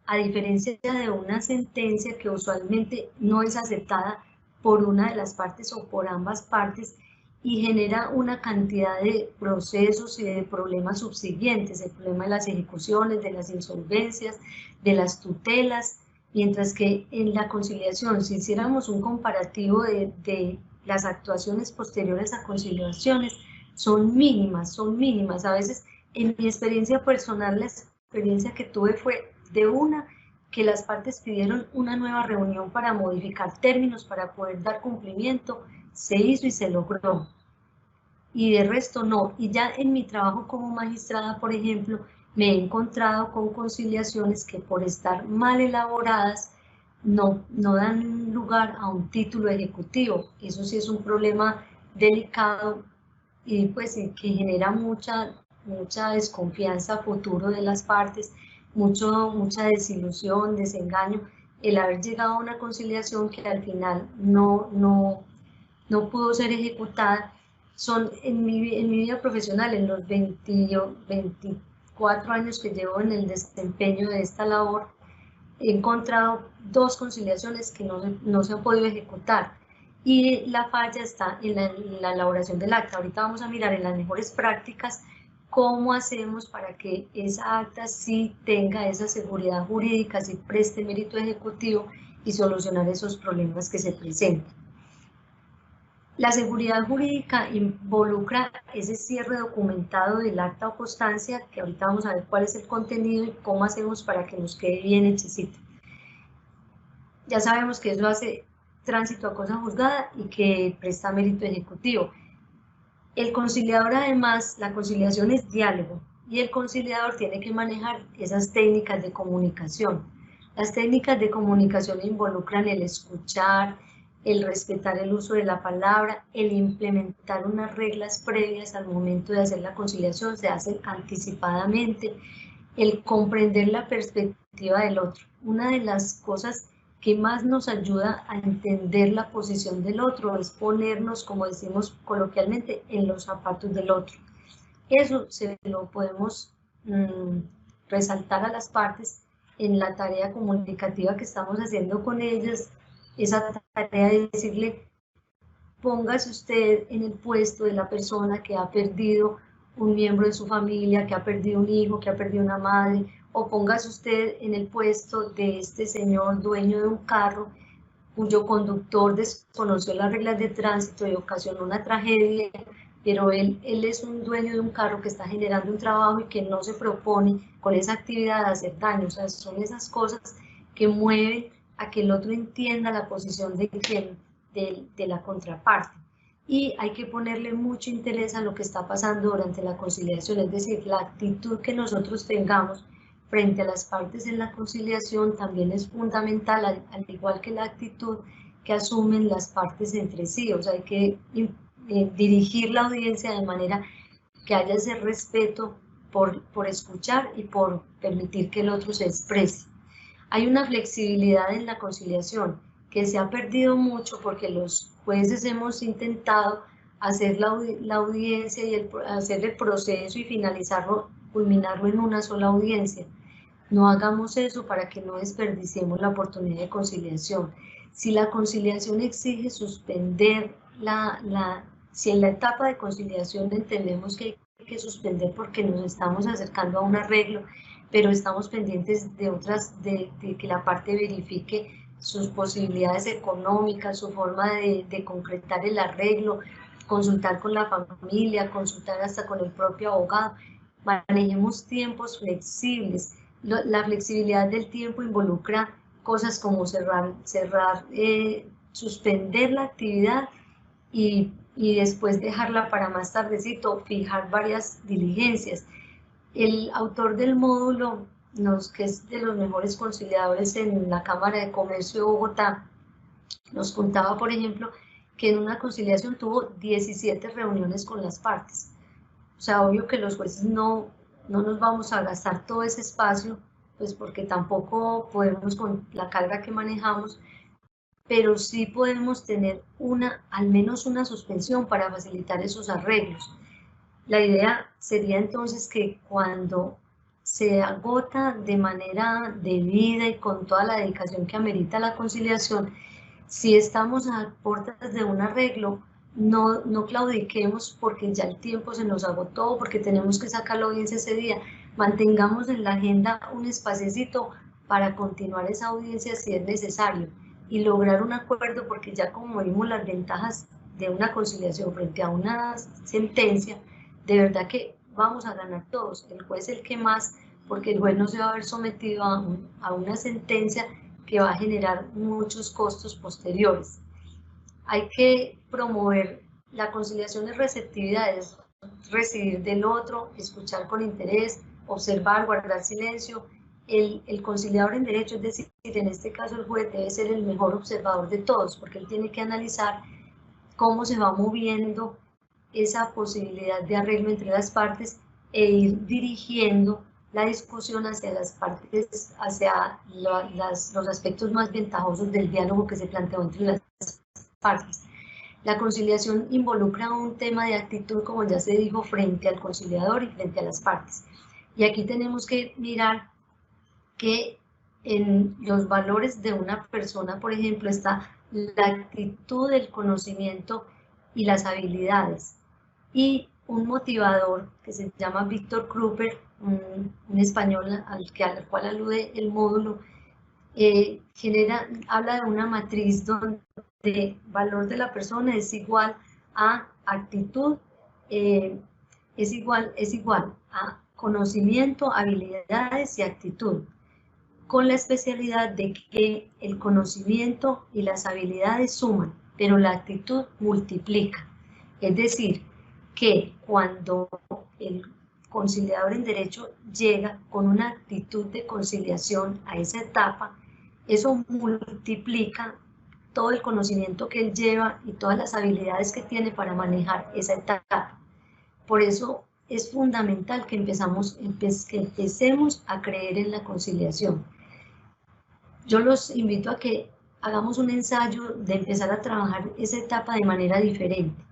a diferencia de una sentencia que usualmente no es aceptada por una de las partes o por ambas partes y genera una cantidad de procesos y de problemas subsiguientes, el problema de las ejecuciones, de las insolvencias, de las tutelas, mientras que en la conciliación, si hiciéramos un comparativo de las actuaciones posteriores a conciliaciones, son mínimas. A veces, en mi experiencia personal, la experiencia que tuve fue de que las partes pidieron una nueva reunión para modificar términos, para poder dar cumplimiento, se hizo y se logró, y de resto no. Y ya en mi trabajo como magistrada, por ejemplo, me he encontrado con conciliaciones que por estar mal elaboradas no dan lugar a un título ejecutivo. Eso sí es un problema delicado y pues que genera mucha desconfianza a futuro de las partes, mucha desilusión, desengaño, el haber llegado a una conciliación que al final no pudo ser ejecutada. En mi vida profesional, en los 24 años que llevo en el desempeño de esta labor, he encontrado 2 conciliaciones que no se han podido ejecutar, y la falla está en la elaboración del acta. Ahorita vamos a mirar en las mejores prácticas cómo hacemos para que esa acta sí tenga esa seguridad jurídica, sí preste mérito ejecutivo y solucionar esos problemas que se presentan. La seguridad jurídica involucra ese cierre documentado del acta o constancia, que ahorita vamos a ver cuál es el contenido y cómo hacemos para que nos quede bien hechecito. Ya sabemos que eso hace tránsito a cosa juzgada y que presta mérito ejecutivo. El conciliador, además, la conciliación es diálogo, y el conciliador tiene que manejar esas técnicas de comunicación. Las técnicas de comunicación involucran el escuchar, el respetar el uso de la palabra, el implementar unas reglas previas al momento de hacer la conciliación, se hace anticipadamente, el comprender la perspectiva del otro. Una de las cosas que más nos ayuda a entender la posición del otro es ponernos, como decimos coloquialmente, en los zapatos del otro. Eso se lo podemos resaltar a las partes en la tarea comunicativa que estamos haciendo con ellas, esa tarea de decirle, póngase usted en el puesto de la persona que ha perdido un miembro de su familia, que ha perdido un hijo, que ha perdido una madre, o póngase usted en el puesto de este señor dueño de un carro cuyo conductor desconoció las reglas de tránsito y ocasionó una tragedia, pero él es un dueño de un carro que está generando un trabajo y que no se propone con esa actividad de hacer daño. O sea, son esas cosas que mueven a que el otro entienda la posición de la contraparte. Y hay que ponerle mucho interés a lo que está pasando durante la conciliación, es decir, la actitud que nosotros tengamos frente a las partes en la conciliación también es fundamental, al igual que la actitud que asumen las partes entre sí. O sea, hay que dirigir la audiencia de manera que haya ese respeto por escuchar y por permitir que el otro se exprese. Hay una flexibilidad en la conciliación que se ha perdido mucho porque los jueces hemos intentado hacer la audiencia y hacer el proceso y finalizarlo, culminarlo en una sola audiencia. No hagamos eso para que no desperdiciemos la oportunidad de conciliación. Si la conciliación exige suspender si en la etapa de conciliación entendemos que hay que suspender porque nos estamos acercando a un arreglo, pero estamos pendientes de que la parte verifique sus posibilidades económicas, su forma de concretar el arreglo, consultar con la familia, consultar hasta con el propio abogado. Manejemos tiempos flexibles. La flexibilidad del tiempo involucra cosas como suspender la actividad y después dejarla para más tardecito, fijar varias diligencias. El autor del módulo, que es de los mejores conciliadores en la Cámara de Comercio de Bogotá, nos contaba, por ejemplo, que en una conciliación tuvo 17 reuniones con las partes. O sea, obvio que los jueces no nos vamos a gastar todo ese espacio, pues porque tampoco podemos con la carga que manejamos, pero sí podemos tener al menos una suspensión para facilitar esos arreglos. La idea sería entonces que cuando se agota de manera debida y con toda la dedicación que amerita la conciliación, si estamos a puertas de un arreglo, no claudiquemos porque ya el tiempo se nos agotó, porque tenemos que sacar la audiencia ese día. Mantengamos en la agenda un espaciecito para continuar esa audiencia si es necesario y lograr un acuerdo, porque ya como vimos las ventajas de una conciliación frente a una sentencia, de verdad que vamos a ganar todos, el juez el que más, porque el juez no se va a ver sometido a una sentencia que va a generar muchos costos posteriores. Hay que promover la conciliación de receptividad, es recibir del otro, escuchar con interés, observar, guardar silencio. El conciliador en derecho, es decir, en este caso el juez debe ser el mejor observador de todos, porque él tiene que analizar cómo se va moviendo esa posibilidad de arreglo entre las partes e ir dirigiendo la discusión hacia las partes, hacia los aspectos más ventajosos del diálogo que se planteó entre las partes. La conciliación involucra un tema de actitud, como ya se dijo, frente al conciliador y frente a las partes. Y aquí tenemos que mirar que en los valores de una persona, por ejemplo, está la actitud, el conocimiento y las habilidades. Y un motivador que se llama Víctor Kruper, un español al cual alude el módulo, habla de una matriz donde el valor de la persona es igual a actitud, es igual a conocimiento, habilidades y actitud, con la especialidad de que el conocimiento y las habilidades suman, pero la actitud multiplica. Es decir, que cuando el conciliador en derecho llega con una actitud de conciliación a esa etapa, eso multiplica todo el conocimiento que él lleva y todas las habilidades que tiene para manejar esa etapa. Por eso es fundamental que empecemos a creer en la conciliación. Yo los invito a que hagamos un ensayo de empezar a trabajar esa etapa de manera diferente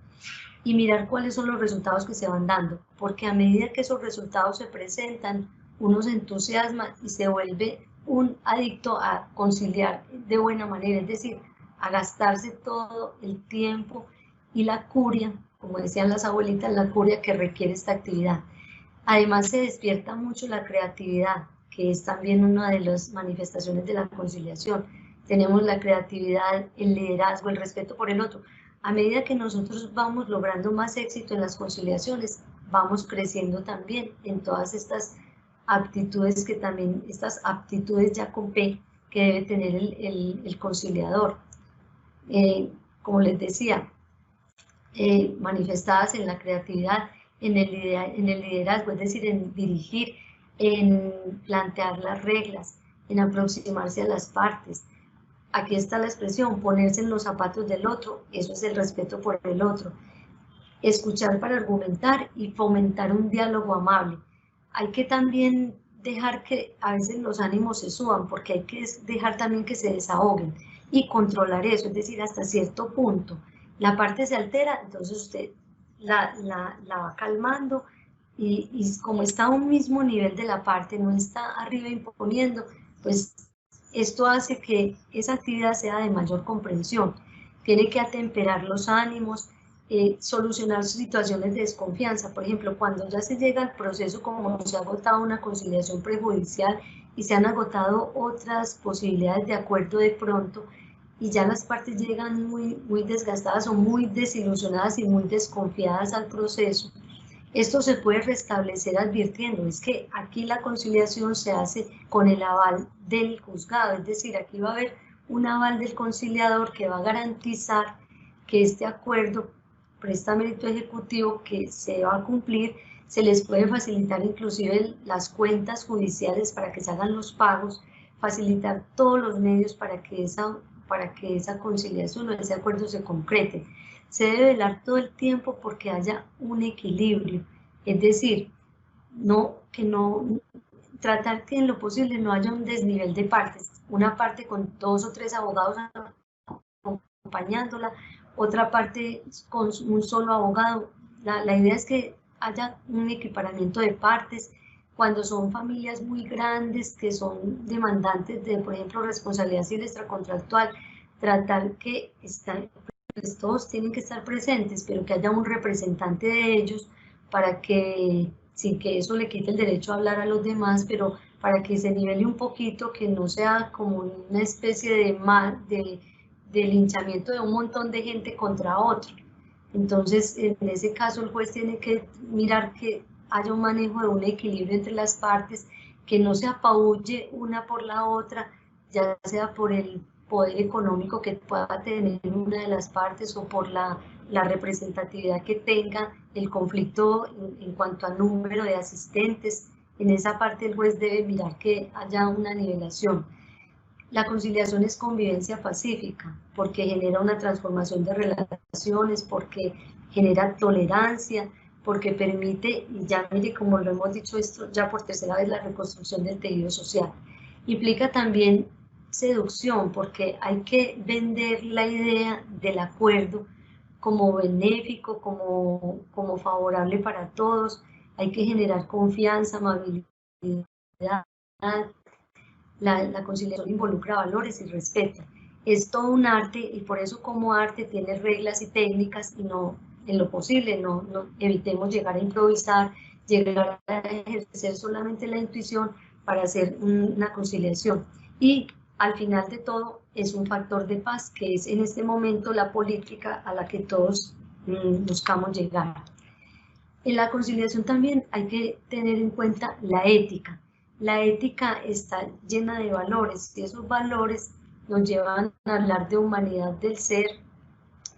y mirar cuáles son los resultados que se van dando, porque a medida que esos resultados se presentan, uno se entusiasma y se vuelve un adicto a conciliar de buena manera, es decir, a gastarse todo el tiempo y la curia, como decían las abuelitas, la curia que requiere esta actividad. Además se despierta mucho la creatividad, que es también una de las manifestaciones de la conciliación. Tenemos la creatividad, el liderazgo, el respeto por el otro. A medida que nosotros vamos logrando más éxito en las conciliaciones, vamos creciendo también en todas estas aptitudes que también, estas aptitudes ya con P que debe tener el conciliador. Como les decía, manifestadas en la creatividad, en el liderazgo, es decir, en dirigir, en plantear las reglas, en aproximarse a las partes. Aquí está la expresión, ponerse en los zapatos del otro, eso es el respeto por el otro. Escuchar para argumentar y fomentar un diálogo amable. Hay que también dejar que a veces los ánimos se suban, porque hay que dejar también que se desahoguen y controlar eso, es decir, hasta cierto punto. La parte se altera, entonces usted la va calmando y como está a un mismo nivel de la parte, no está arriba imponiendo, pues esto hace que esa actividad sea de mayor comprensión. Tiene que atemperar los ánimos, solucionar situaciones de desconfianza. Por ejemplo, cuando ya se llega al proceso, como se ha agotado una conciliación prejudicial y se han agotado otras posibilidades de acuerdo de pronto, y ya las partes llegan muy desgastadas o muy desilusionadas y muy desconfiadas al proceso, esto se puede restablecer advirtiendo, es que aquí la conciliación se hace con el aval del juzgado, es decir, aquí va a haber un aval del conciliador que va a garantizar que este acuerdo presta mérito ejecutivo que se va a cumplir, se les puede facilitar inclusive las cuentas judiciales para que se hagan los pagos, facilitar todos los medios para que esa conciliación o ese acuerdo se concrete. Se debe velar todo el tiempo porque haya un equilibrio, es decir, tratar que en lo posible no haya un desnivel de partes, una parte con 2 o 3 abogados acompañándola, otra parte con un solo abogado. La idea es que haya un equiparamiento de partes. Cuando son familias muy grandes que son demandantes de, por ejemplo, responsabilidad civil extracontractual, tratar que pues todos tienen que estar presentes, pero que haya un representante de ellos para que, sin que eso le quite el derecho a hablar a los demás, pero para que se nivele un poquito, que no sea como una especie de linchamiento de un montón de gente contra otro. Entonces, en ese caso, el juez tiene que mirar que haya un manejo de un equilibrio entre las partes, que no se apabulle una por la otra, ya sea por el poder económico que pueda tener una de las partes o por la representatividad que tenga el conflicto en cuanto a número de asistentes. En esa parte el juez debe mirar que haya una nivelación. La conciliación es convivencia pacífica, porque genera una transformación de relaciones, porque genera tolerancia, porque permite, y ya mire como lo hemos dicho esto ya por tercera vez, la reconstrucción del tejido social. Implica también seducción, porque hay que vender la idea del acuerdo como benéfico, como favorable para todos. Hay que generar confianza, amabilidad. La conciliación involucra valores y respeto. Es todo un arte y por eso como arte tiene reglas y técnicas y no, en lo posible, no evitemos llegar a improvisar, llegar a ejercer solamente la intuición para hacer una conciliación. Y al final de todo es un factor de paz, que es en este momento la política a la que todos buscamos llegar. En la conciliación también hay que tener en cuenta la ética. La ética está llena de valores y esos valores nos llevan a hablar de humanidad del ser,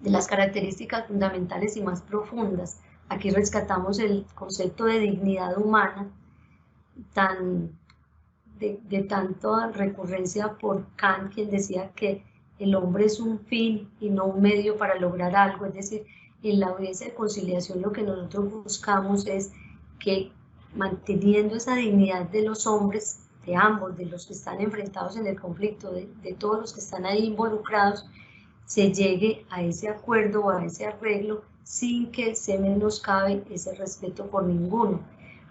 de las características fundamentales y más profundas. Aquí rescatamos el concepto de dignidad humana, de tanta recurrencia por Kant, quien decía que el hombre es un fin y no un medio para lograr algo. Es decir, en la audiencia de conciliación lo que nosotros buscamos es que, manteniendo esa dignidad de los hombres, de ambos, de los que están enfrentados en el conflicto, de todos los que están ahí involucrados, se llegue a ese acuerdo o a ese arreglo sin que se menoscabe ese respeto por ninguno.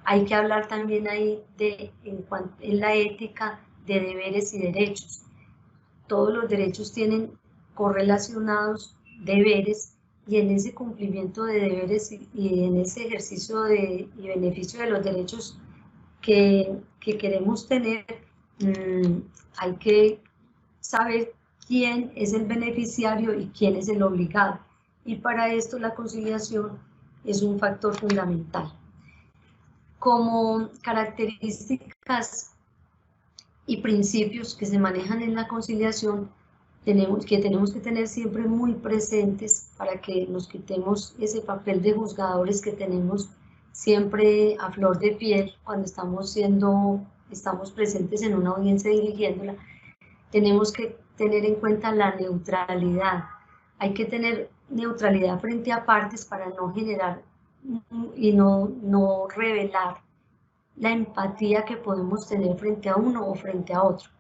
Hay que hablar también ahí en la ética de deberes y derechos. Todos los derechos tienen correlacionados deberes, y en ese cumplimiento de deberes y en ese ejercicio y beneficio de los derechos que queremos tener, hay que saber quién es el beneficiario y quién es el obligado. Y para esto la conciliación es un factor fundamental. Como características y principios que se manejan en la conciliación, tenemos que tener siempre muy presentes para que nos quitemos ese papel de juzgadores que tenemos siempre a flor de piel cuando estamos presentes en una audiencia dirigiéndola. Tenemos que tener en cuenta la neutralidad. Hay que tener neutralidad frente a partes para no generar y no revelar la empatía que podemos tener frente a uno o frente a otro.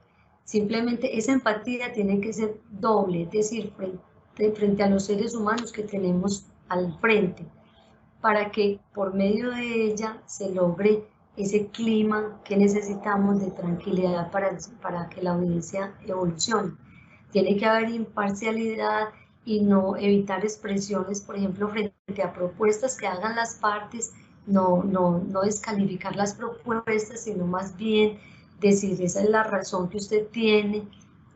Simplemente esa empatía tiene que ser doble, es decir, frente a los seres humanos que tenemos al frente, para que por medio de ella se logre ese clima que necesitamos de tranquilidad para que la audiencia evolucione. Tiene que haber imparcialidad y no evitar expresiones, por ejemplo, frente a propuestas que hagan las partes, no descalificar las propuestas, sino más bien decir, esa es la razón que usted tiene,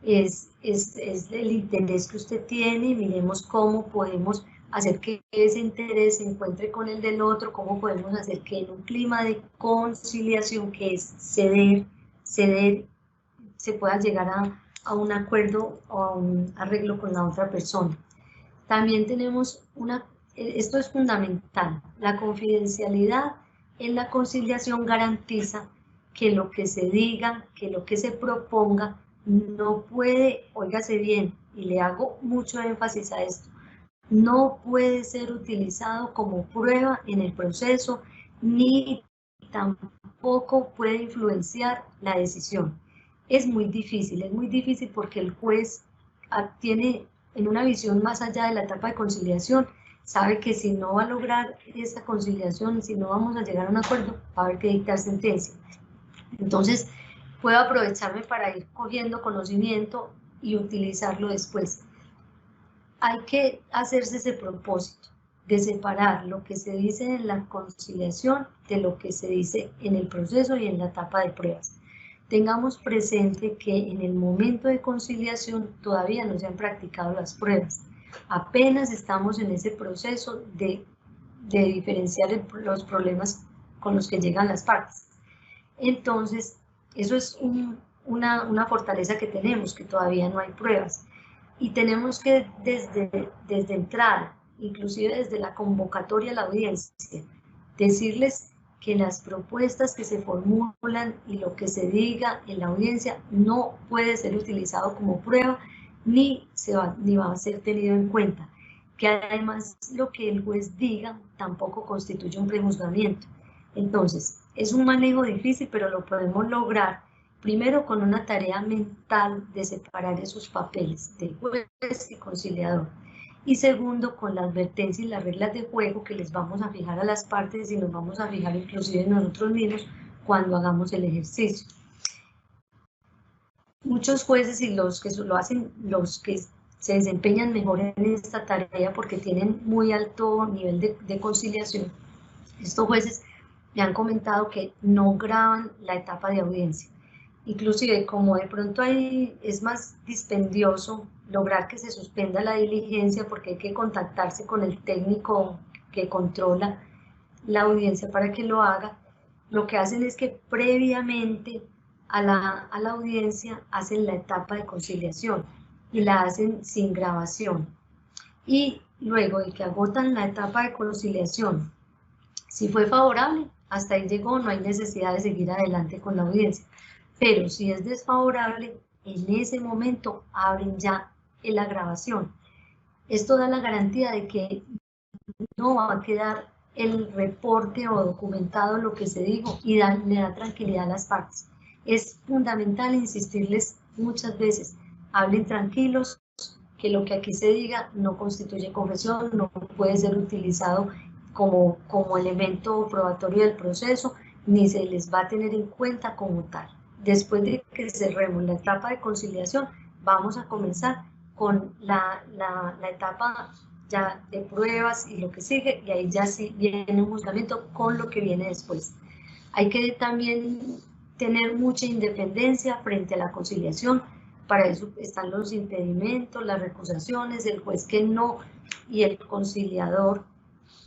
es el interés que usted tiene, y miremos cómo podemos hacer que ese interés se encuentre con el del otro, cómo podemos hacer que en un clima de conciliación, que es ceder, se pueda llegar a un acuerdo o a un arreglo con la otra persona. También tenemos esto es fundamental, la confidencialidad en la conciliación garantiza que lo que se diga, que lo que se proponga, no puede, óigase bien, y le hago mucho énfasis a esto, no puede ser utilizado como prueba en el proceso, ni tampoco puede influenciar la decisión. Es muy difícil porque el juez tiene en una visión más allá de la etapa de conciliación, sabe que si no va a lograr esa conciliación, si no vamos a llegar a un acuerdo, va a haber que dictar sentencia. Entonces, puedo aprovecharme para ir cogiendo conocimiento y utilizarlo después. Hay que hacerse ese propósito de separar lo que se dice en la conciliación de lo que se dice en el proceso y en la etapa de pruebas. Tengamos presente que en el momento de conciliación todavía no se han practicado las pruebas. Apenas estamos en ese proceso de diferenciar los problemas con los que llegan las partes. Entonces, eso es una fortaleza que tenemos, que todavía no hay pruebas. Y tenemos que desde entrada, inclusive desde la convocatoria a la audiencia, decirles que las propuestas que se formulan y lo que se diga en la audiencia no puede ser utilizado como prueba ni va a ser tenido en cuenta. Que además lo que el juez diga tampoco constituye un prejuzgamiento. Entonces, es un manejo difícil, pero lo podemos lograr primero con una tarea mental de separar esos papeles de juez y conciliador. Y segundo, con la advertencia y las reglas de juego que les vamos a fijar a las partes y nos vamos a fijar inclusive nosotros mismos cuando hagamos el ejercicio. Muchos jueces y los que lo hacen, los que se desempeñan mejor en esta tarea porque tienen muy alto nivel de conciliación, estos jueces me han comentado que no graban la etapa de audiencia. Inclusive, como de pronto es más dispendioso lograr que se suspenda la diligencia porque hay que contactarse con el técnico que controla la audiencia para que lo haga, lo que hacen es que previamente a la audiencia hacen la etapa de conciliación y la hacen sin grabación. Y luego de que agotan la etapa de conciliación, si fue favorable, hasta ahí llegó, no hay necesidad de seguir adelante con la audiencia. Pero si es desfavorable, en ese momento abren ya la grabación. Esto da la garantía de que no va a quedar el reporte o documentado lo que se dijo y le da tranquilidad a las partes. Es fundamental insistirles muchas veces, hablen tranquilos, que lo que aquí se diga no constituye confesión, no puede ser utilizado como elemento probatorio del proceso, ni se les va a tener en cuenta como tal. Después de que cerremos la etapa de conciliación, vamos a comenzar con la etapa ya de pruebas y lo que sigue, y ahí ya sí viene un juzgamiento con lo que viene después. Hay que también tener mucha independencia frente a la conciliación. Para eso están los impedimentos, las recusaciones, el juez que no, y el conciliador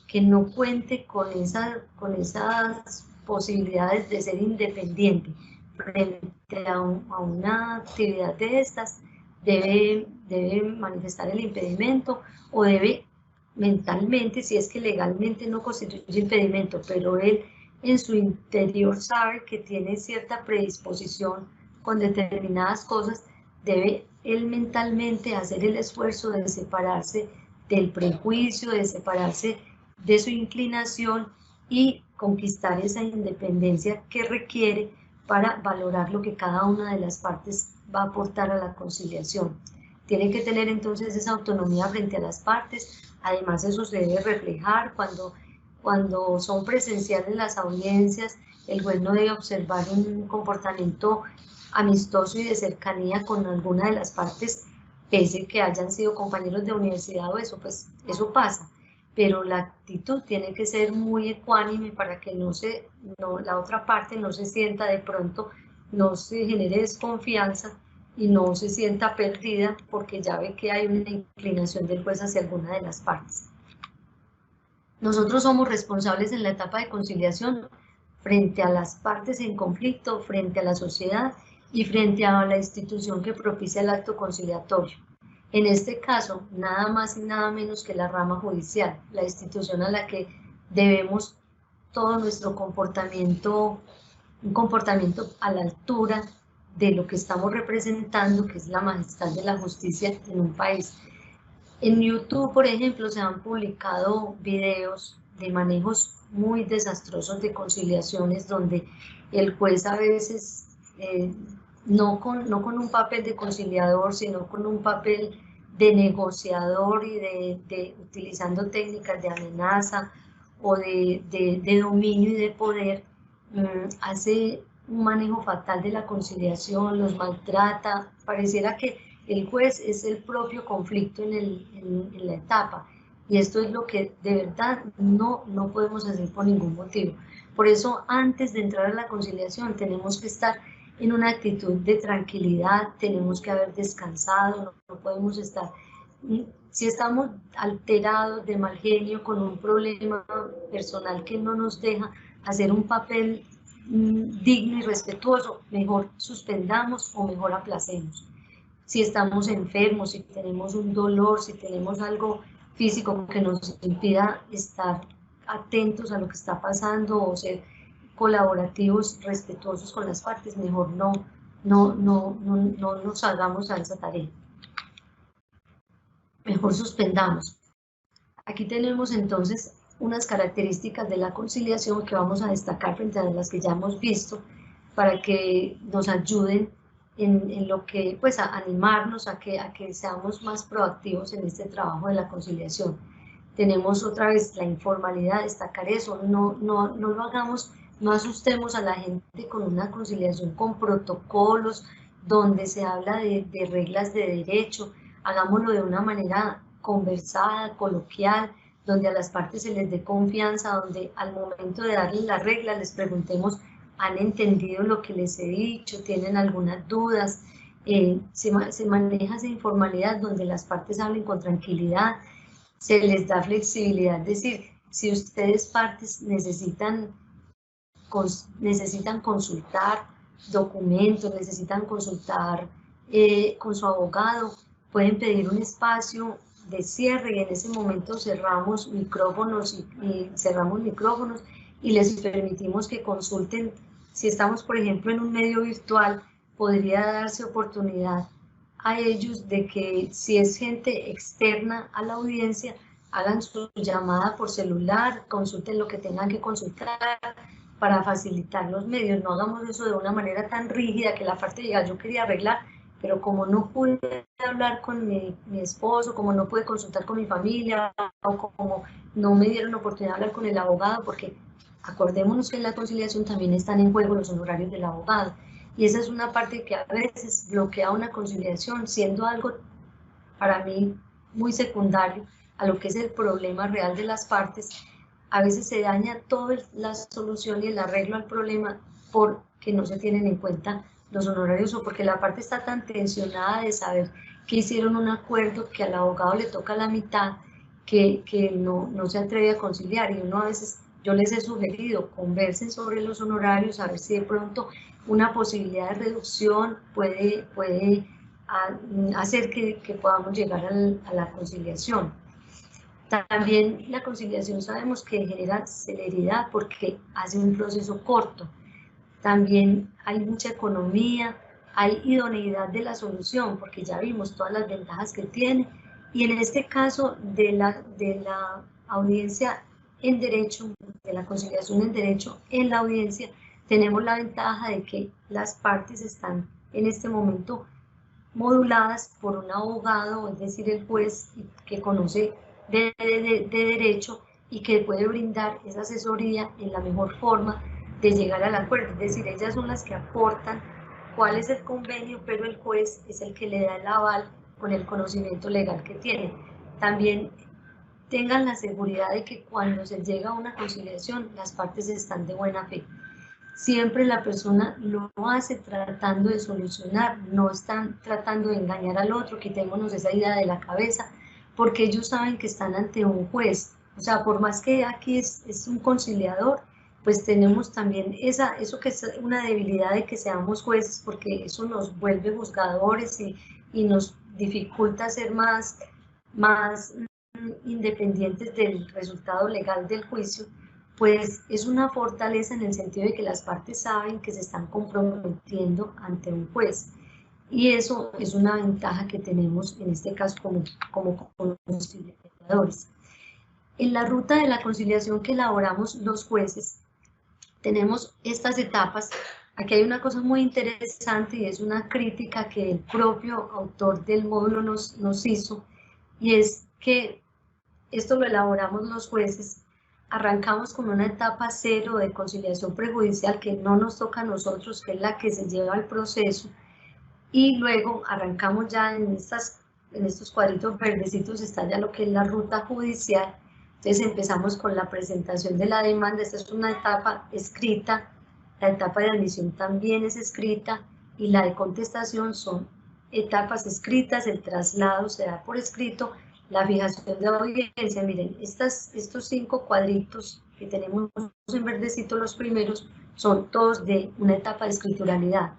que no cuente con esas posibilidades de ser independiente frente a una actividad de estas, debe manifestar el impedimento, o debe mentalmente, si es que legalmente no constituye impedimento, pero él en su interior sabe que tiene cierta predisposición con determinadas cosas, debe él mentalmente hacer el esfuerzo de separarse del prejuicio, de separarse de su inclinación y conquistar esa independencia que requiere para valorar lo que cada una de las partes va a aportar a la conciliación. Tiene que tener entonces esa autonomía frente a las partes. Además, eso se debe reflejar cuando son presenciales las audiencias. El juez no debe observar un comportamiento amistoso y de cercanía con alguna de las partes, pese que hayan sido compañeros de universidad o eso, pues eso pasa. Pero la actitud tiene que ser muy ecuánime para que la otra parte no se sienta de pronto, no se genere desconfianza y no se sienta perdida porque ya ve que hay una inclinación del juez hacia alguna de las partes. Nosotros somos responsables en la etapa de conciliación frente a las partes en conflicto, frente a la sociedad y frente a la institución que propicia el acto conciliatorio. En este caso, nada más y nada menos que la rama judicial, la institución a la que debemos todo nuestro comportamiento, un comportamiento a la altura de lo que estamos representando, que es la majestad de la justicia en un país. En YouTube, por ejemplo, se han publicado videos de manejos muy desastrosos de conciliaciones donde el juez a veces no con un papel de conciliador, sino con un papel de negociador y de utilizando técnicas de amenaza o de dominio y de poder, hace un manejo fatal de la conciliación, los maltrata. Pareciera que el juez es el propio conflicto en la etapa, y esto es lo que de verdad no podemos hacer por ningún motivo. Por eso, antes de entrar a la conciliación, tenemos que estar en una actitud de tranquilidad, tenemos que haber descansado, no podemos estar, si estamos alterados, de mal genio, con un problema personal que no nos deja hacer un papel digno y respetuoso, mejor suspendamos o mejor aplacemos. Si estamos enfermos, si tenemos un dolor, si tenemos algo físico que nos impida estar atentos a lo que está pasando o ser colaborativos, respetuosos con las partes, mejor no nos hagamos a esa tarea. Mejor suspendamos. Aquí tenemos entonces unas características de la conciliación que vamos a destacar frente a las que ya hemos visto, para que nos ayuden en lo que, pues, a animarnos a que seamos más proactivos en este trabajo de la conciliación. Tenemos otra vez la informalidad, destacar eso, no lo hagamos, no asustemos a la gente con una conciliación con protocolos, donde se habla de reglas de derecho. Hagámoslo de una manera conversada, coloquial, donde a las partes se les dé confianza, donde al momento de darles la regla les preguntemos: ¿han entendido lo que les he dicho? ¿Tienen algunas dudas? Se maneja esa informalidad donde las partes hablen con tranquilidad, se les da flexibilidad, es decir, si ustedes partes necesitan consultar documentos, necesitan consultar con su abogado, pueden pedir un espacio de cierre, y en ese momento cerramos micrófonos y les permitimos que consulten. Si estamos, por ejemplo, en un medio virtual, podría darse oportunidad a ellos de que, si es gente externa a la audiencia, hagan su llamada por celular, consulten lo que tengan que consultar para facilitar los medios. No hagamos eso de una manera tan rígida que la parte diga: yo quería arreglar, pero como no pude hablar con mi esposo, como no pude consultar con mi familia, o como no me dieron oportunidad de hablar con el abogado porque Acordémonos que en la conciliación también están en juego los honorarios del abogado, y esa es una parte que a veces bloquea una conciliación, siendo algo para mí muy secundario a lo que es el problema real de las partes. A veces se daña toda la solución y el arreglo al problema porque no se tienen en cuenta los honorarios o porque la parte está tan tensionada de saber que hicieron un acuerdo que al abogado le toca la mitad, que no se atreve a conciliar. Y uno a veces, yo les he sugerido, conversen sobre los honorarios, a ver si de pronto una posibilidad de reducción puede hacer que podamos llegar a la conciliación. También la conciliación sabemos que genera celeridad porque hace un proceso corto. También hay mucha economía, hay idoneidad de la solución, porque ya vimos todas las ventajas que tiene. Y en este caso de la audiencia en derecho, de la conciliación en derecho en la audiencia, tenemos la ventaja de que las partes están en este momento moduladas por un abogado, es decir, el juez que conoce de derecho y que puede brindar esa asesoría en la mejor forma de llegar al acuerdo. Es decir, ellas son las que aportan cuál es el convenio, pero el juez es el que le da el aval con el conocimiento legal que tiene. También tengan la seguridad de que cuando se llega a una conciliación, las partes están de buena fe. Siempre la persona lo hace tratando de solucionar, no están tratando de engañar al otro, quitémonos esa idea de la cabeza, porque ellos saben que están ante un juez. O sea, por más que aquí es un conciliador, pues tenemos también eso que es una debilidad de que seamos jueces, porque eso nos vuelve juzgadores y nos dificulta ser más independientes del resultado legal del juicio. Pues es una fortaleza en el sentido de que las partes saben que se están comprometiendo ante un juez. Y eso es una ventaja que tenemos en este caso como conciliadores. En la ruta de la conciliación que elaboramos los jueces, tenemos estas etapas. Aquí hay una cosa muy interesante y es una crítica que el propio autor del módulo nos hizo, y es que esto lo elaboramos los jueces. Arrancamos con una etapa 0 de conciliación prejudicial que no nos toca a nosotros, que es la que se lleva al proceso, y luego arrancamos ya en estos cuadritos verdecitos está ya lo que es la ruta judicial. Entonces empezamos con la presentación de la demanda. Esta es una etapa escrita, la etapa de admisión también es escrita, y la de contestación son etapas escritas, el traslado se da por escrito, la fijación de audiencia. Miren, estos 5 cuadritos que tenemos en verdecito, los primeros, son todos de una etapa de escrituralidad.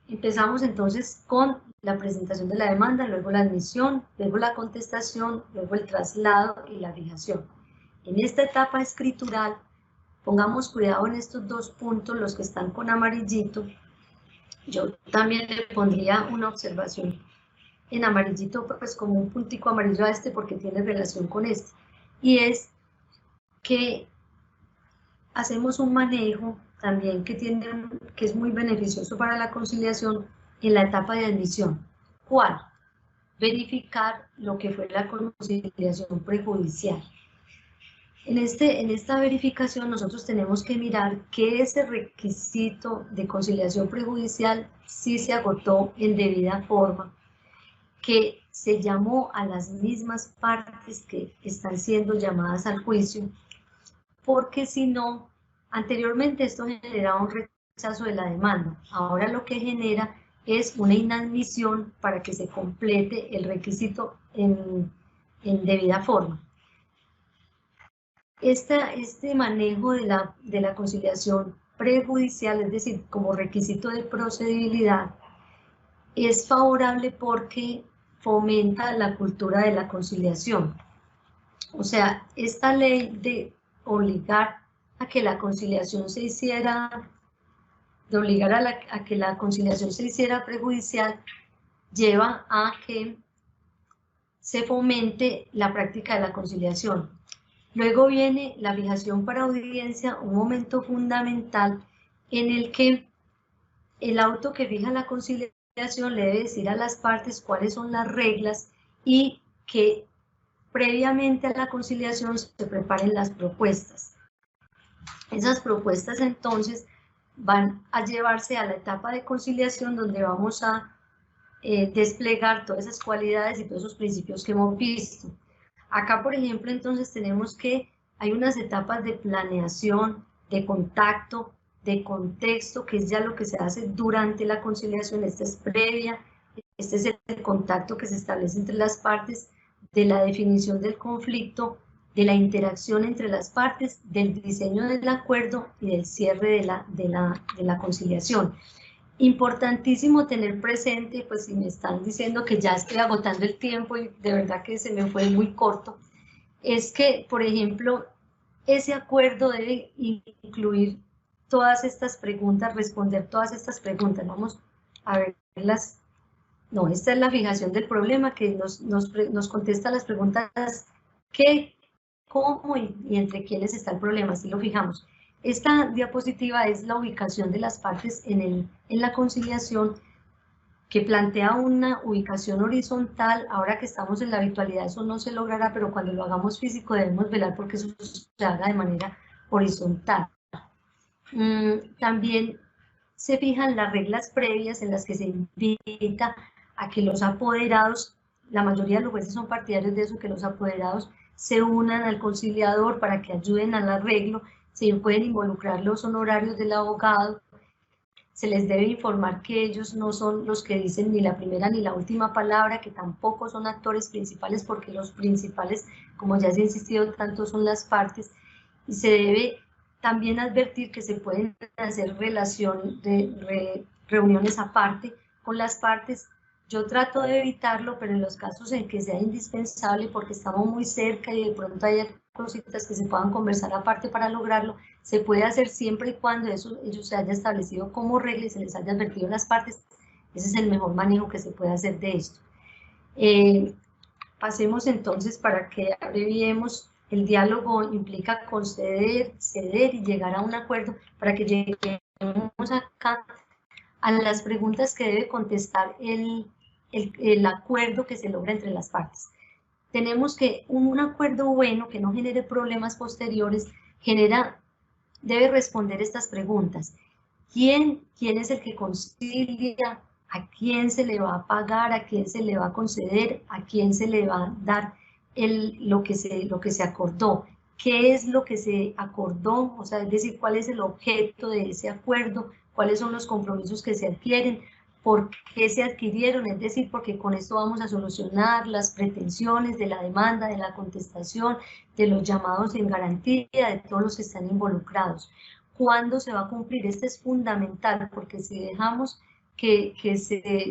Empezamos entonces con la presentación de la demanda, luego la admisión, luego la contestación, luego el traslado y la fijación. En esta etapa escritural, pongamos cuidado en estos 2 puntos, los que están con amarillito. Yo también le pondría una observación en amarillito, pues como un puntico amarillo a este, porque tiene relación con este, y es que hacemos un manejo también que es muy beneficioso para la conciliación en la etapa de admisión. ¿Cuál? Verificar lo que fue la conciliación prejudicial. En esta verificación nosotros tenemos que mirar que ese requisito de conciliación prejudicial sí se agotó en debida forma, que se llamó a las mismas partes que están siendo llamadas al juicio, porque si no, anteriormente esto generaba un rechazo de la demanda, ahora lo que genera es una inadmisión para que se complete el requisito en debida forma. Este manejo de la conciliación prejudicial, es decir, como requisito de procedibilidad, es favorable porque fomenta la cultura de la conciliación. O sea, esta ley de obligar a que la conciliación se hiciera, a que la conciliación se hiciera prejudicial, lleva a que se fomente la práctica de la conciliación. Luego viene la fijación para audiencia, un momento fundamental en el que el auto que fija la conciliación le debe decir a las partes cuáles son las reglas y que previamente a la conciliación se preparen las propuestas. Esas propuestas entonces van a llevarse a la etapa de conciliación, donde vamos a desplegar todas esas cualidades y todos esos principios que hemos visto. Acá, por ejemplo, entonces tenemos que hay unas etapas de planeación, de contacto, de contexto, que es ya lo que se hace durante la conciliación. Esta es previa, este es el contacto que se establece entre las partes, de la definición del conflicto, de la interacción entre las partes, del diseño del acuerdo y del cierre de la conciliación. Importantísimo tener presente, pues si me están diciendo que ya estoy agotando el tiempo y de verdad que se me fue muy corto, es que, por ejemplo, ese acuerdo debe incluir todas estas preguntas, responder todas estas preguntas. Vamos a verlas. No, esta es la fijación del problema que nos contesta las preguntas qué, cómo y entre quiénes está el problema, así lo fijamos. Esta diapositiva es la ubicación de las partes en la conciliación, que plantea una ubicación horizontal. Ahora que estamos en la virtualidad eso no se logrará, pero cuando lo hagamos físico debemos velar porque eso se haga de manera horizontal. También se fijan las reglas previas en las que se invita a que los apoderados, la mayoría de los jueces son partidarios de eso, que los apoderados se unan al conciliador para que ayuden al arreglo. Se pueden involucrar los honorarios del abogado, se les debe informar que ellos no son los que dicen ni la primera ni la última palabra, que tampoco son actores principales, porque los principales, como ya se ha insistido tanto, son las partes, y se debe también advertir que se pueden hacer reuniones aparte con las partes. Yo trato de evitarlo, pero en los casos en que sea indispensable, porque estamos muy cerca y de pronto hay cositas que se puedan conversar aparte para lograrlo, se puede hacer siempre y cuando ellos se haya establecido como regla y se les haya advertido las partes. Ese es el mejor manejo que se puede hacer de esto. Pasemos entonces, para que abreviemos. El diálogo implica conceder, ceder y llegar a un acuerdo. Para que lleguemos acá a las preguntas que debe contestar el acuerdo que se logra entre las partes. Tenemos que un acuerdo bueno que no genere problemas posteriores debe responder estas preguntas. ¿Quién es el que concilia? ¿A quién se le va a pagar? ¿A quién se le va a conceder? ¿A quién se le va a dar lo que se acordó? ¿Qué es lo que se acordó? O sea, es decir, ¿cuál es el objeto de ese acuerdo? ¿Cuáles son los compromisos que se adquieren? ¿Por qué se adquirieron? Es decir, porque con esto vamos a solucionar las pretensiones de la demanda, de la contestación, de los llamados en garantía, de todos los que están involucrados. ¿Cuándo se va a cumplir? Este es fundamental, porque si dejamos que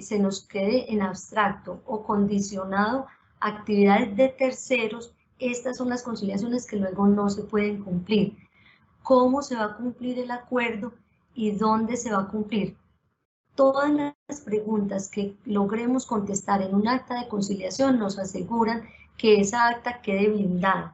se nos quede en abstracto o condicionado a actividades de terceros, estas son las conciliaciones que luego no se pueden cumplir. ¿Cómo se va a cumplir el acuerdo y dónde se va a cumplir? Todas las preguntas que logremos contestar en un acta de conciliación nos aseguran que esa acta quede blindada.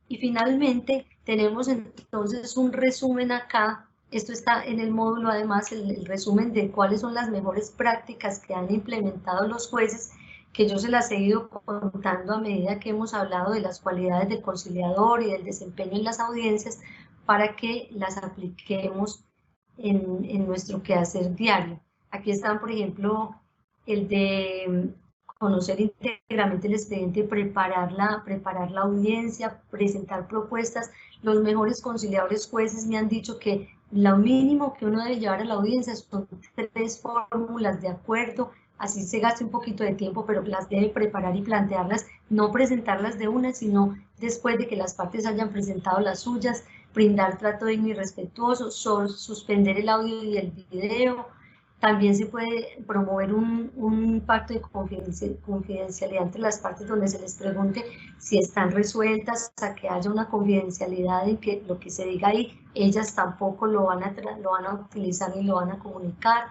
Y finalmente tenemos entonces un resumen acá. Esto está en el módulo, además, el resumen de cuáles son las mejores prácticas que han implementado los jueces, que yo se las he ido contando a medida que hemos hablado de las cualidades del conciliador y del desempeño en las audiencias, para que las apliquemos en nuestro quehacer diario. Aquí están, por ejemplo, el de conocer íntegramente el expediente, preparar la audiencia, presentar propuestas. Los mejores conciliadores jueces me han dicho que lo mínimo que uno debe llevar a la audiencia son 3 fórmulas de acuerdo, así se gaste un poquito de tiempo, pero las debe preparar y plantearlas, no presentarlas de una, sino después de que las partes hayan presentado las suyas, brindar trato digno y respetuoso, suspender el audio y el video. También se puede promover un pacto de confidencialidad entre las partes, donde se les pregunte si están resueltas, a que haya una confidencialidad en que lo que se diga ahí, ellas tampoco lo van a utilizar ni lo van a comunicar.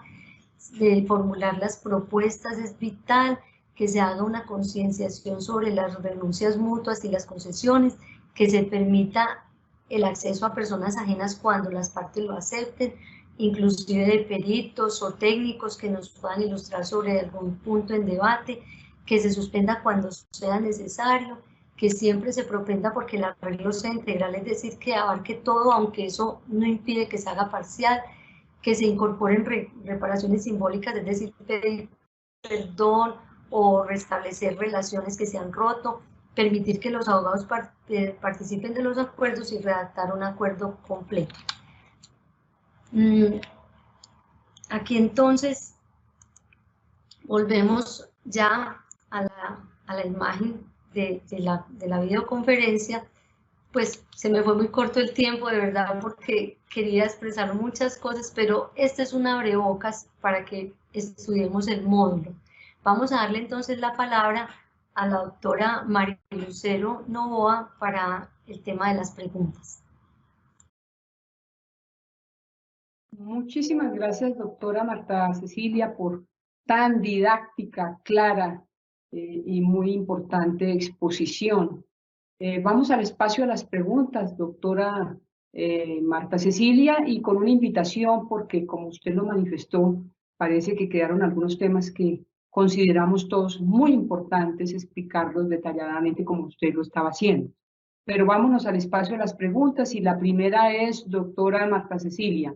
De formular las propuestas es vital, que se haga una concienciación sobre las renuncias mutuas y las concesiones, que se permita el acceso a personas ajenas cuando las partes lo acepten, inclusive de peritos o técnicos que nos puedan ilustrar sobre algún punto en debate, que se suspenda cuando sea necesario, que siempre se propenda porque el arreglo sea integral, es decir, que abarque todo, aunque eso no impide que se haga parcial, que se incorporen reparaciones simbólicas, es decir, pedir perdón o restablecer relaciones que se han roto, permitir que los abogados participen de los acuerdos y redactar un acuerdo completo. Aquí entonces volvemos ya a la imagen de la videoconferencia. Pues se me fue muy corto el tiempo, de verdad, porque quería expresar muchas cosas, pero esta es un abrebocas para que estudiemos el módulo. Vamos a darle entonces la palabra a la doctora María Lucero Novoa para el tema de las preguntas. Muchísimas gracias, doctora Marta Cecilia, por tan didáctica, clara y muy importante exposición. Vamos al espacio de las preguntas, doctora Marta Cecilia, y con una invitación, porque como usted lo manifestó, parece que quedaron algunos temas que consideramos todos muy importantes explicarlos detalladamente como usted lo estaba haciendo. Pero vámonos al espacio de las preguntas, y la primera es, doctora Marta Cecilia,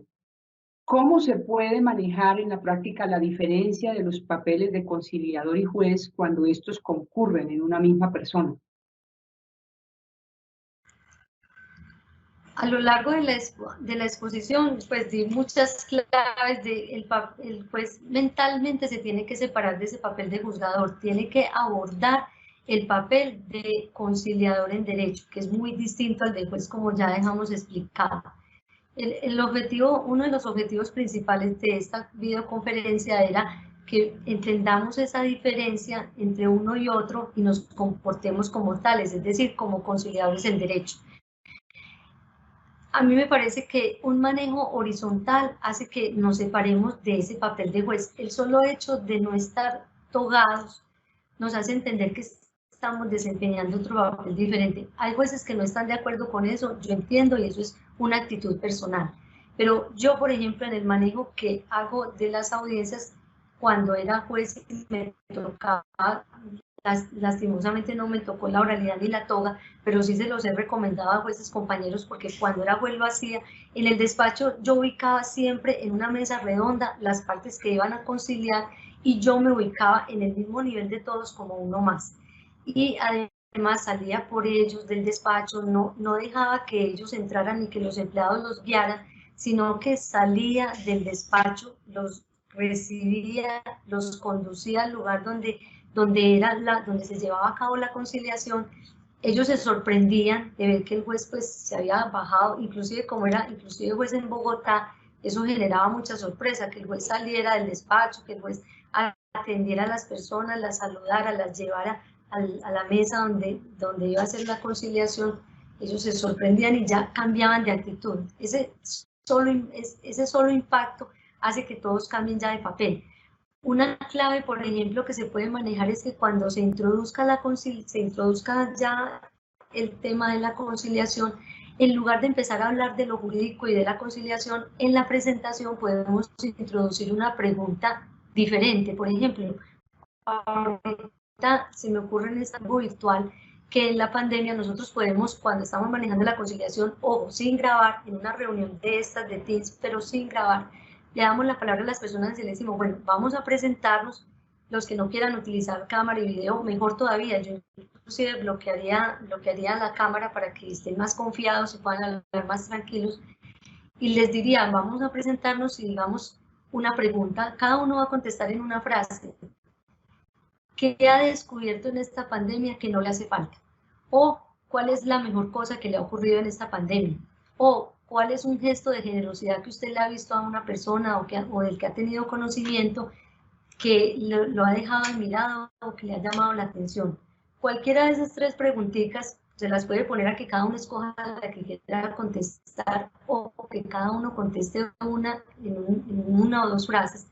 ¿cómo se puede manejar en la práctica la diferencia de los papeles de conciliador y juez cuando estos concurren en una misma persona? A lo largo de la exposición, pues di muchas claves de el juez mentalmente se tiene que separar de ese papel de juzgador, tiene que abordar el papel de conciliador en derecho, que es muy distinto al de juez, como ya dejamos explicado. Uno de los objetivos principales de esta videoconferencia era que entendamos esa diferencia entre uno y otro y nos comportemos como tales, es decir, como conciliadores en derecho. A mí me parece que un manejo horizontal hace que nos separemos de ese papel de juez. El solo hecho de no estar togados nos hace entender que estamos desempeñando otro papel diferente. Hay jueces que no están de acuerdo con eso, yo entiendo, y eso es una actitud personal. Pero yo, por ejemplo, en el manejo que hago de las audiencias, cuando era juez me tocaba, lastimosamente no me tocó la oralidad ni la toga, pero sí se los he recomendado a jueces compañeros, porque cuando era juez lo hacía. En el despacho yo ubicaba siempre en una mesa redonda las partes que iban a conciliar y yo me ubicaba en el mismo nivel de todos como uno más. Y además salía por ellos del despacho, no dejaba que ellos entraran ni que los empleados los guiaran, sino que salía del despacho, los recibía, los conducía al lugar donde se llevaba a cabo la conciliación. Ellos se sorprendían de ver que el juez pues se había bajado, inclusive como era inclusive juez en Bogotá, eso generaba mucha sorpresa, que el juez saliera del despacho, que el juez atendiera a las personas, las saludara, las llevara a la mesa donde iba a hacer la conciliación. Ellos se sorprendían y ya cambiaban de actitud. Ese solo impacto hace que todos cambien ya de papel. Una clave, por ejemplo, que se puede manejar es que cuando se introduzca ya el tema de la conciliación, en lugar de empezar a hablar de lo jurídico y de la conciliación, en la presentación podemos introducir una pregunta diferente. Por ejemplo, ahorita se me ocurre en este algo virtual que en la pandemia nosotros podemos, cuando estamos manejando la conciliación, ojo, sin grabar, en una reunión de estas de Teams, pero sin grabar, le damos la palabra a las personas y le decimos, bueno, vamos a presentarnos. Los que no quieran utilizar cámara y video, mejor todavía. Yo inclusive bloquearía la cámara para que estén más confiados y puedan hablar más tranquilos. Y les diría, vamos a presentarnos y digamos una pregunta. Cada uno va a contestar en una frase. ¿Qué ha descubierto en esta pandemia que no le hace falta? O ¿cuál es la mejor cosa que le ha ocurrido en esta pandemia? O ¿cuál es un gesto de generosidad que usted le ha visto a una persona o del que ha tenido conocimiento que lo ha dejado admirado o que le ha llamado la atención? Cualquiera de esas tres preguntitas se las puede poner a que cada uno escoja la que quiera contestar, o que cada uno conteste en una o dos frases.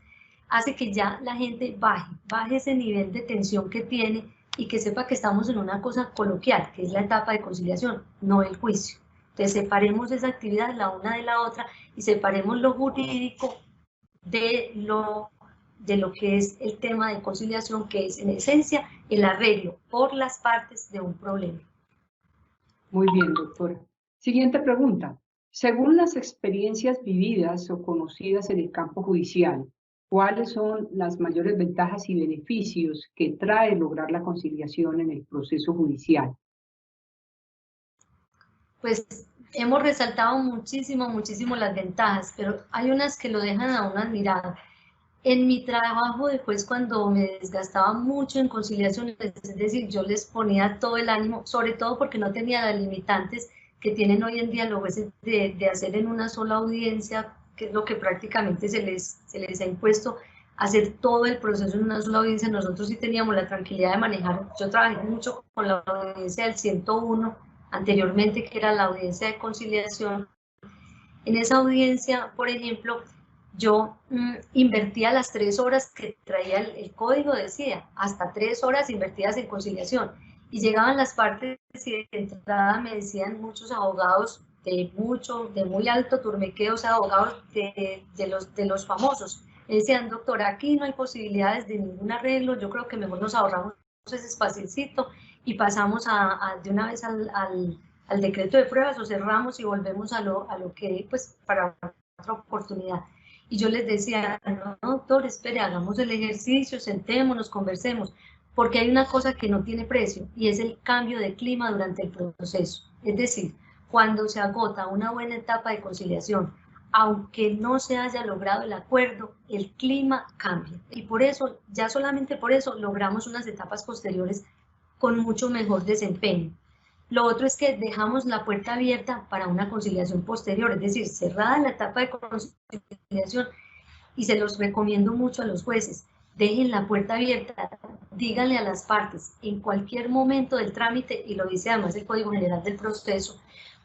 Hace que ya la gente baje ese nivel de tensión que tiene y que sepa que estamos en una cosa coloquial, que es la etapa de conciliación, no el juicio. Entonces separemos esa actividad la una de la otra y separemos lo jurídico de lo que es el tema de conciliación, que es en esencia el arreglo por las partes de un problema. Muy bien, doctora. Siguiente pregunta. Según las experiencias vividas o conocidas en el campo judicial, ¿cuáles son las mayores ventajas y beneficios que trae lograr la conciliación en el proceso judicial? Pues hemos resaltado muchísimo las ventajas, pero hay unas que lo dejan a uno admirado. En mi trabajo de juez, cuando me desgastaba mucho en conciliaciones, es decir, yo les ponía todo el ánimo, sobre todo porque no tenía las limitantes que tienen hoy en día los jueces de hacer en una sola audiencia, que es lo que prácticamente se les ha impuesto, hacer todo el proceso en una sola audiencia. Nosotros sí teníamos la tranquilidad de manejar. Yo trabajé mucho con la audiencia del 101, anteriormente, que era la audiencia de conciliación. En esa audiencia, por ejemplo, yo invertía las 3 horas que traía el código, decía, hasta 3 horas invertidas en conciliación. Y llegaban las partes y de entrada me decían muchos abogados de muy alto turmequeo, o sea, abogados de los famosos. Me decían, doctora, aquí no hay posibilidades de ningún arreglo, yo creo que mejor nos ahorramos ese espaciocito y pasamos de una vez al decreto de pruebas o cerramos y volvemos a lo que, pues, para otra oportunidad. Y yo les decía, no, doctor, espere, hagamos el ejercicio, sentémonos, conversemos, porque hay una cosa que no tiene precio y es el cambio de clima durante el proceso. Es decir, cuando se agota una buena etapa de conciliación, aunque no se haya logrado el acuerdo, el clima cambia. Y por eso, ya solamente por eso, logramos unas etapas posteriores con mucho mejor desempeño. Lo otro es que dejamos la puerta abierta para una conciliación posterior, es decir, cerrada la etapa de conciliación, y se los recomiendo mucho a los jueces. Dejen la puerta abierta, díganle a las partes en cualquier momento del trámite, y lo dice además el Código General del Proceso,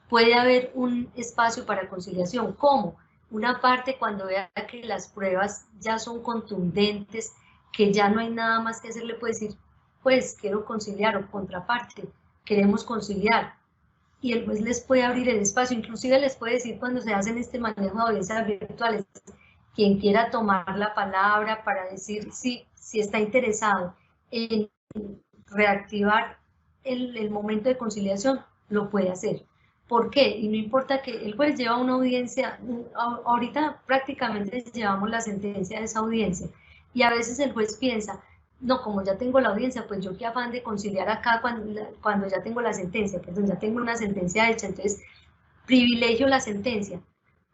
puede haber un espacio para conciliación. ¿Cómo? Una parte cuando vea que las pruebas ya son contundentes, que ya no hay nada más que hacer, le puede decir, pues quiero conciliar, o contraparte, queremos conciliar. Y el juez les puede abrir el espacio, inclusive les puede decir cuando se hacen este manejo de audiencias virtuales, quien quiera tomar la palabra para decir si está interesado en reactivar el momento de conciliación, lo puede hacer. ¿Por qué? Y no importa que el juez lleva una audiencia, ahorita prácticamente llevamos la sentencia de esa audiencia, y a veces el juez piensa, no, como ya tengo la audiencia, pues yo qué afán de conciliar acá cuando ya tengo la sentencia, perdón, ya tengo una sentencia hecha, entonces privilegio la sentencia.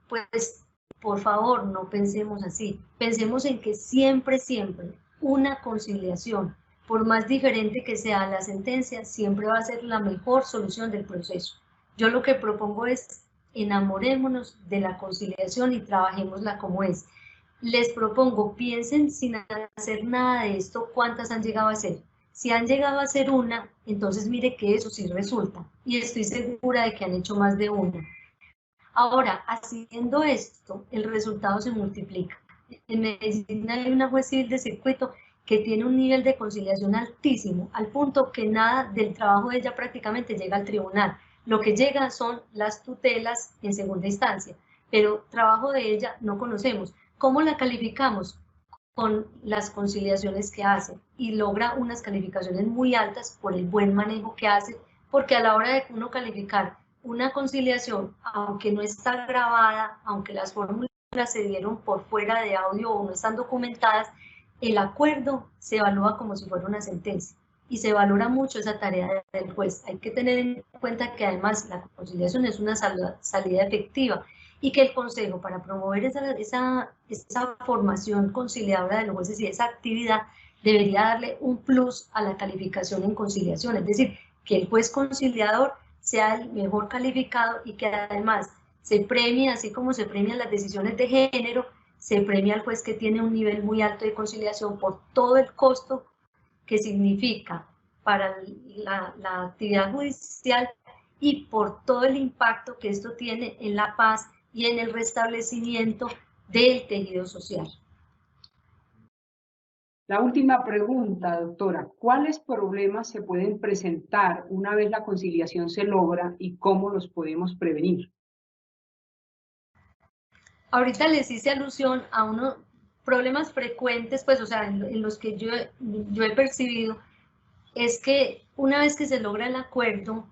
Pues por favor, no pensemos así. Pensemos en que siempre una conciliación, por más diferente que sea la sentencia, siempre va a ser la mejor solución del proceso. Yo lo que propongo es enamorémonos de la conciliación y trabajémosla como es. Les propongo, piensen sin hacer nada de esto, ¿cuántas han llegado a ser? Si han llegado a ser una, entonces mire que eso sí resulta. Y estoy segura de que han hecho más de una. Ahora, haciendo esto, el resultado se multiplica. En Medellín hay una juez civil de circuito que tiene un nivel de conciliación altísimo, al punto que nada del trabajo de ella prácticamente llega al tribunal. Lo que llega son las tutelas en segunda instancia, pero trabajo de ella no conocemos. ¿Cómo la calificamos? Con las conciliaciones que hace, y logra unas calificaciones muy altas por el buen manejo que hace, porque a la hora de uno calificar una conciliación, aunque no está grabada, aunque las fórmulas se dieron por fuera de audio o no están documentadas, el acuerdo se evalúa como si fuera una sentencia y se valora mucho esa tarea del juez. Hay que tener en cuenta que además la conciliación es una salida efectiva y que el Consejo, para promover esa formación conciliadora de los jueces y esa actividad, debería darle un plus a la calificación en conciliación, es decir, que el juez conciliador sea el mejor calificado y que además se premie, así como se premian las decisiones de género, se premia al juez que tiene un nivel muy alto de conciliación por todo el costo que significa para la actividad judicial y por todo el impacto que esto tiene en la paz y en el restablecimiento del tejido social. La última pregunta, doctora. ¿Cuáles problemas se pueden presentar una vez la conciliación se logra y cómo los podemos prevenir? Ahorita les hice alusión a unos problemas frecuentes, pues, o sea, en los que yo he percibido, es que una vez que se logra el acuerdo,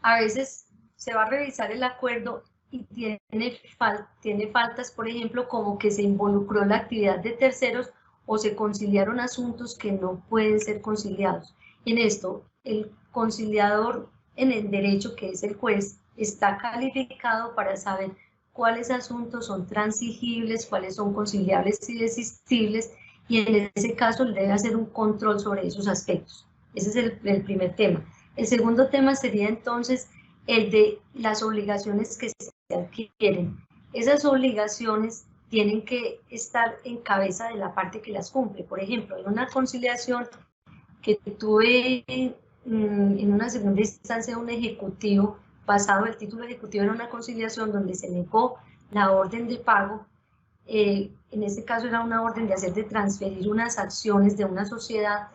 A veces se va a revisar el acuerdo y tiene faltas, por ejemplo, como que se involucró la actividad de terceros o se conciliaron asuntos que no pueden ser conciliados. En esto, el conciliador en el derecho, que es el juez, está calificado para saber cuáles asuntos son transigibles, cuáles son conciliables y desistibles, y en ese caso debe hacer un control sobre esos aspectos. Ese es el primer tema. El segundo tema sería entonces el de las obligaciones que se adquieren. Esas obligaciones tienen que estar en cabeza de la parte que las cumple. Por ejemplo, en una conciliación que tuve en una segunda instancia un ejecutivo, basado el título ejecutivo en una conciliación donde se negó la orden de pago, en este caso era una orden de transferir unas acciones de una sociedad.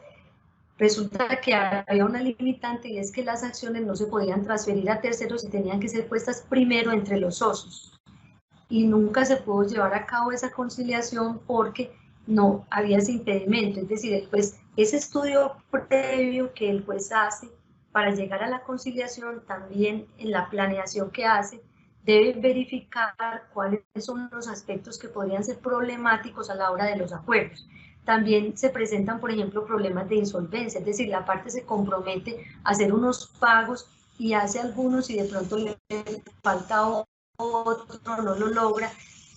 Resulta que había una limitante y es que las acciones no se podían transferir a terceros y tenían que ser puestas primero entre los socios. Y nunca se pudo llevar a cabo esa conciliación porque no había ese impedimento. Es decir, ese estudio previo que el juez hace para llegar a la conciliación, también en la planeación que hace, debe verificar cuáles son los aspectos que podrían ser problemáticos a la hora de los acuerdos. También se presentan, por ejemplo, problemas de insolvencia, es decir, la parte se compromete a hacer unos pagos y hace algunos y de pronto le falta otro, no lo logra.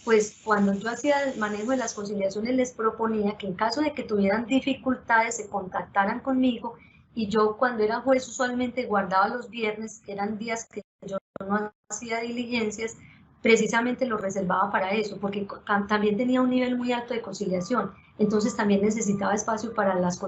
Pues cuando yo hacía el manejo de las conciliaciones les proponía que en caso de que tuvieran dificultades se contactaran conmigo, y yo cuando era juez usualmente guardaba los viernes, que eran días que yo no hacía diligencias, precisamente lo reservaba para eso, porque también tenía un nivel muy alto de conciliación, entonces también necesitaba espacio para las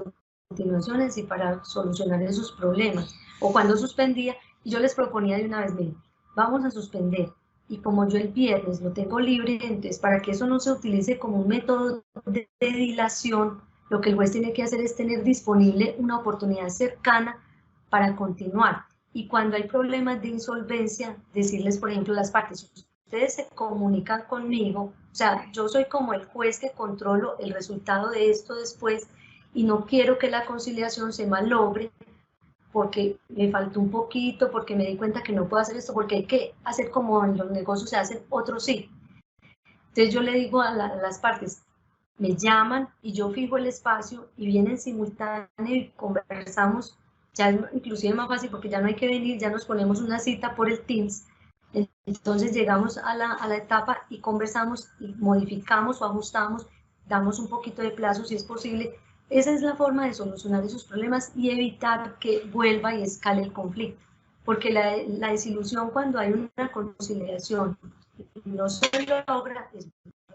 continuaciones y para solucionar esos problemas. O cuando suspendía, y yo les proponía de una vez, miren, vamos a suspender, y como yo el viernes lo tengo libre, entonces para que eso no se utilice como un método de dilación, lo que el juez tiene que hacer es tener disponible una oportunidad cercana para continuar. Y cuando hay problemas de insolvencia, decirles, por ejemplo, las partes, ustedes se comunican conmigo, o sea, yo soy como el juez que controlo el resultado de esto después, y no quiero que la conciliación se malogre porque me faltó un poquito, porque me di cuenta que no puedo hacer esto, porque hay que hacer como en los negocios se hacen, otros sí. Entonces yo le digo a las partes, me llaman y yo fijo el espacio y vienen simultáneo y conversamos. Ya es inclusive más fácil porque ya no hay que venir, ya nos ponemos una cita por el Teams. Entonces llegamos a la etapa y conversamos y modificamos o ajustamos, damos un poquito de plazo si es posible. Esa es la forma de solucionar esos problemas y evitar que vuelva y escale el conflicto. Porque la desilusión cuando hay una conciliación y no se logra es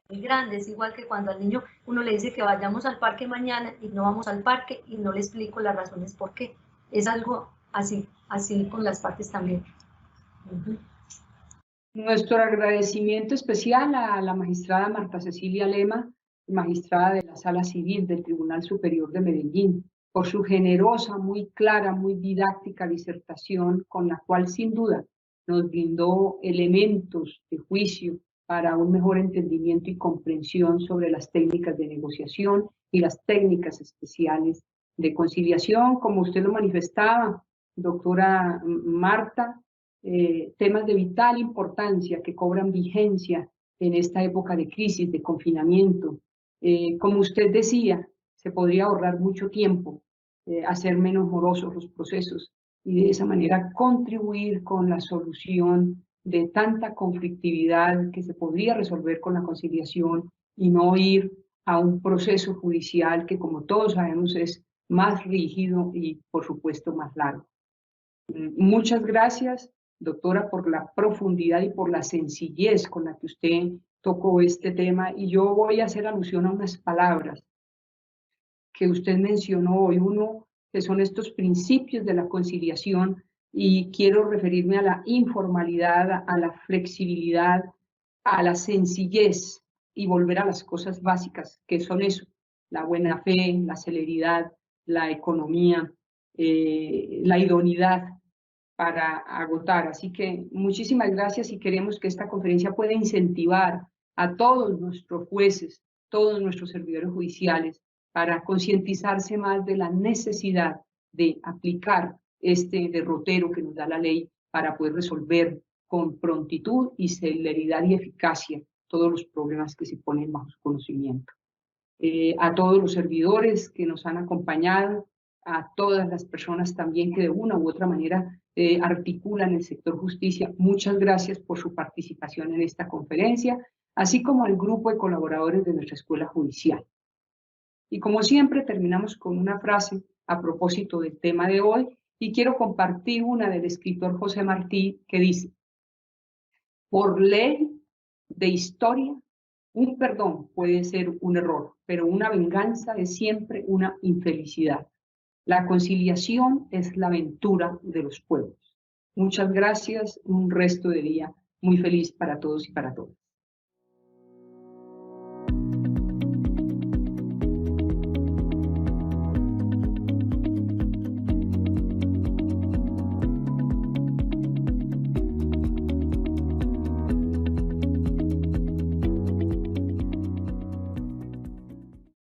muy grande. Es igual que cuando al niño uno le dice que vayamos al parque mañana y no vamos al parque y no le explico las razones por qué. Es algo así con las partes también. Nuestro agradecimiento especial a la magistrada Marta Cecilia Lema, magistrada de la Sala Civil del Tribunal Superior de Medellín, por su generosa, muy clara, muy didáctica disertación, con la cual sin duda nos brindó elementos de juicio para un mejor entendimiento y comprensión sobre las técnicas de negociación y las técnicas especiales de conciliación. Como usted lo manifestaba, doctora Marta, temas de vital importancia que cobran vigencia en esta época de crisis, de confinamiento. Como usted decía, se podría ahorrar mucho tiempo, hacer menos morosos los procesos y de esa manera contribuir con la solución de tanta conflictividad que se podría resolver con la conciliación y no ir a un proceso judicial que, como todos sabemos, es más rígido y, por supuesto, más largo. Muchas gracias, doctora, por la profundidad y por la sencillez con la que usted tocó este tema. Y yo voy a hacer alusión a unas palabras que usted mencionó hoy, uno que son estos principios de la conciliación, y quiero referirme a la informalidad, a la flexibilidad, a la sencillez y volver a las cosas básicas, que son eso, la buena fe, la celeridad, la economía, la idoneidad para agotar. Así que muchísimas gracias y queremos que esta conferencia pueda incentivar a todos nuestros jueces, todos nuestros servidores judiciales, para concientizarse más de la necesidad de aplicar este derrotero que nos da la ley para poder resolver con prontitud y celeridad y eficacia todos los problemas que se ponen bajo su conocimiento. A todos los servidores que nos han acompañado, a todas las personas también que de una u otra manera articulan el sector justicia, muchas gracias por su participación en esta conferencia, así como al grupo de colaboradores de nuestra Escuela Judicial. Y como siempre, terminamos con una frase a propósito del tema de hoy, y quiero compartir una del escritor José Martí que dice: por ley de historia, un perdón puede ser un error, pero una venganza es siempre una infelicidad. La conciliación es la aventura de los pueblos. Muchas gracias, un resto de día muy feliz para todos y para todas.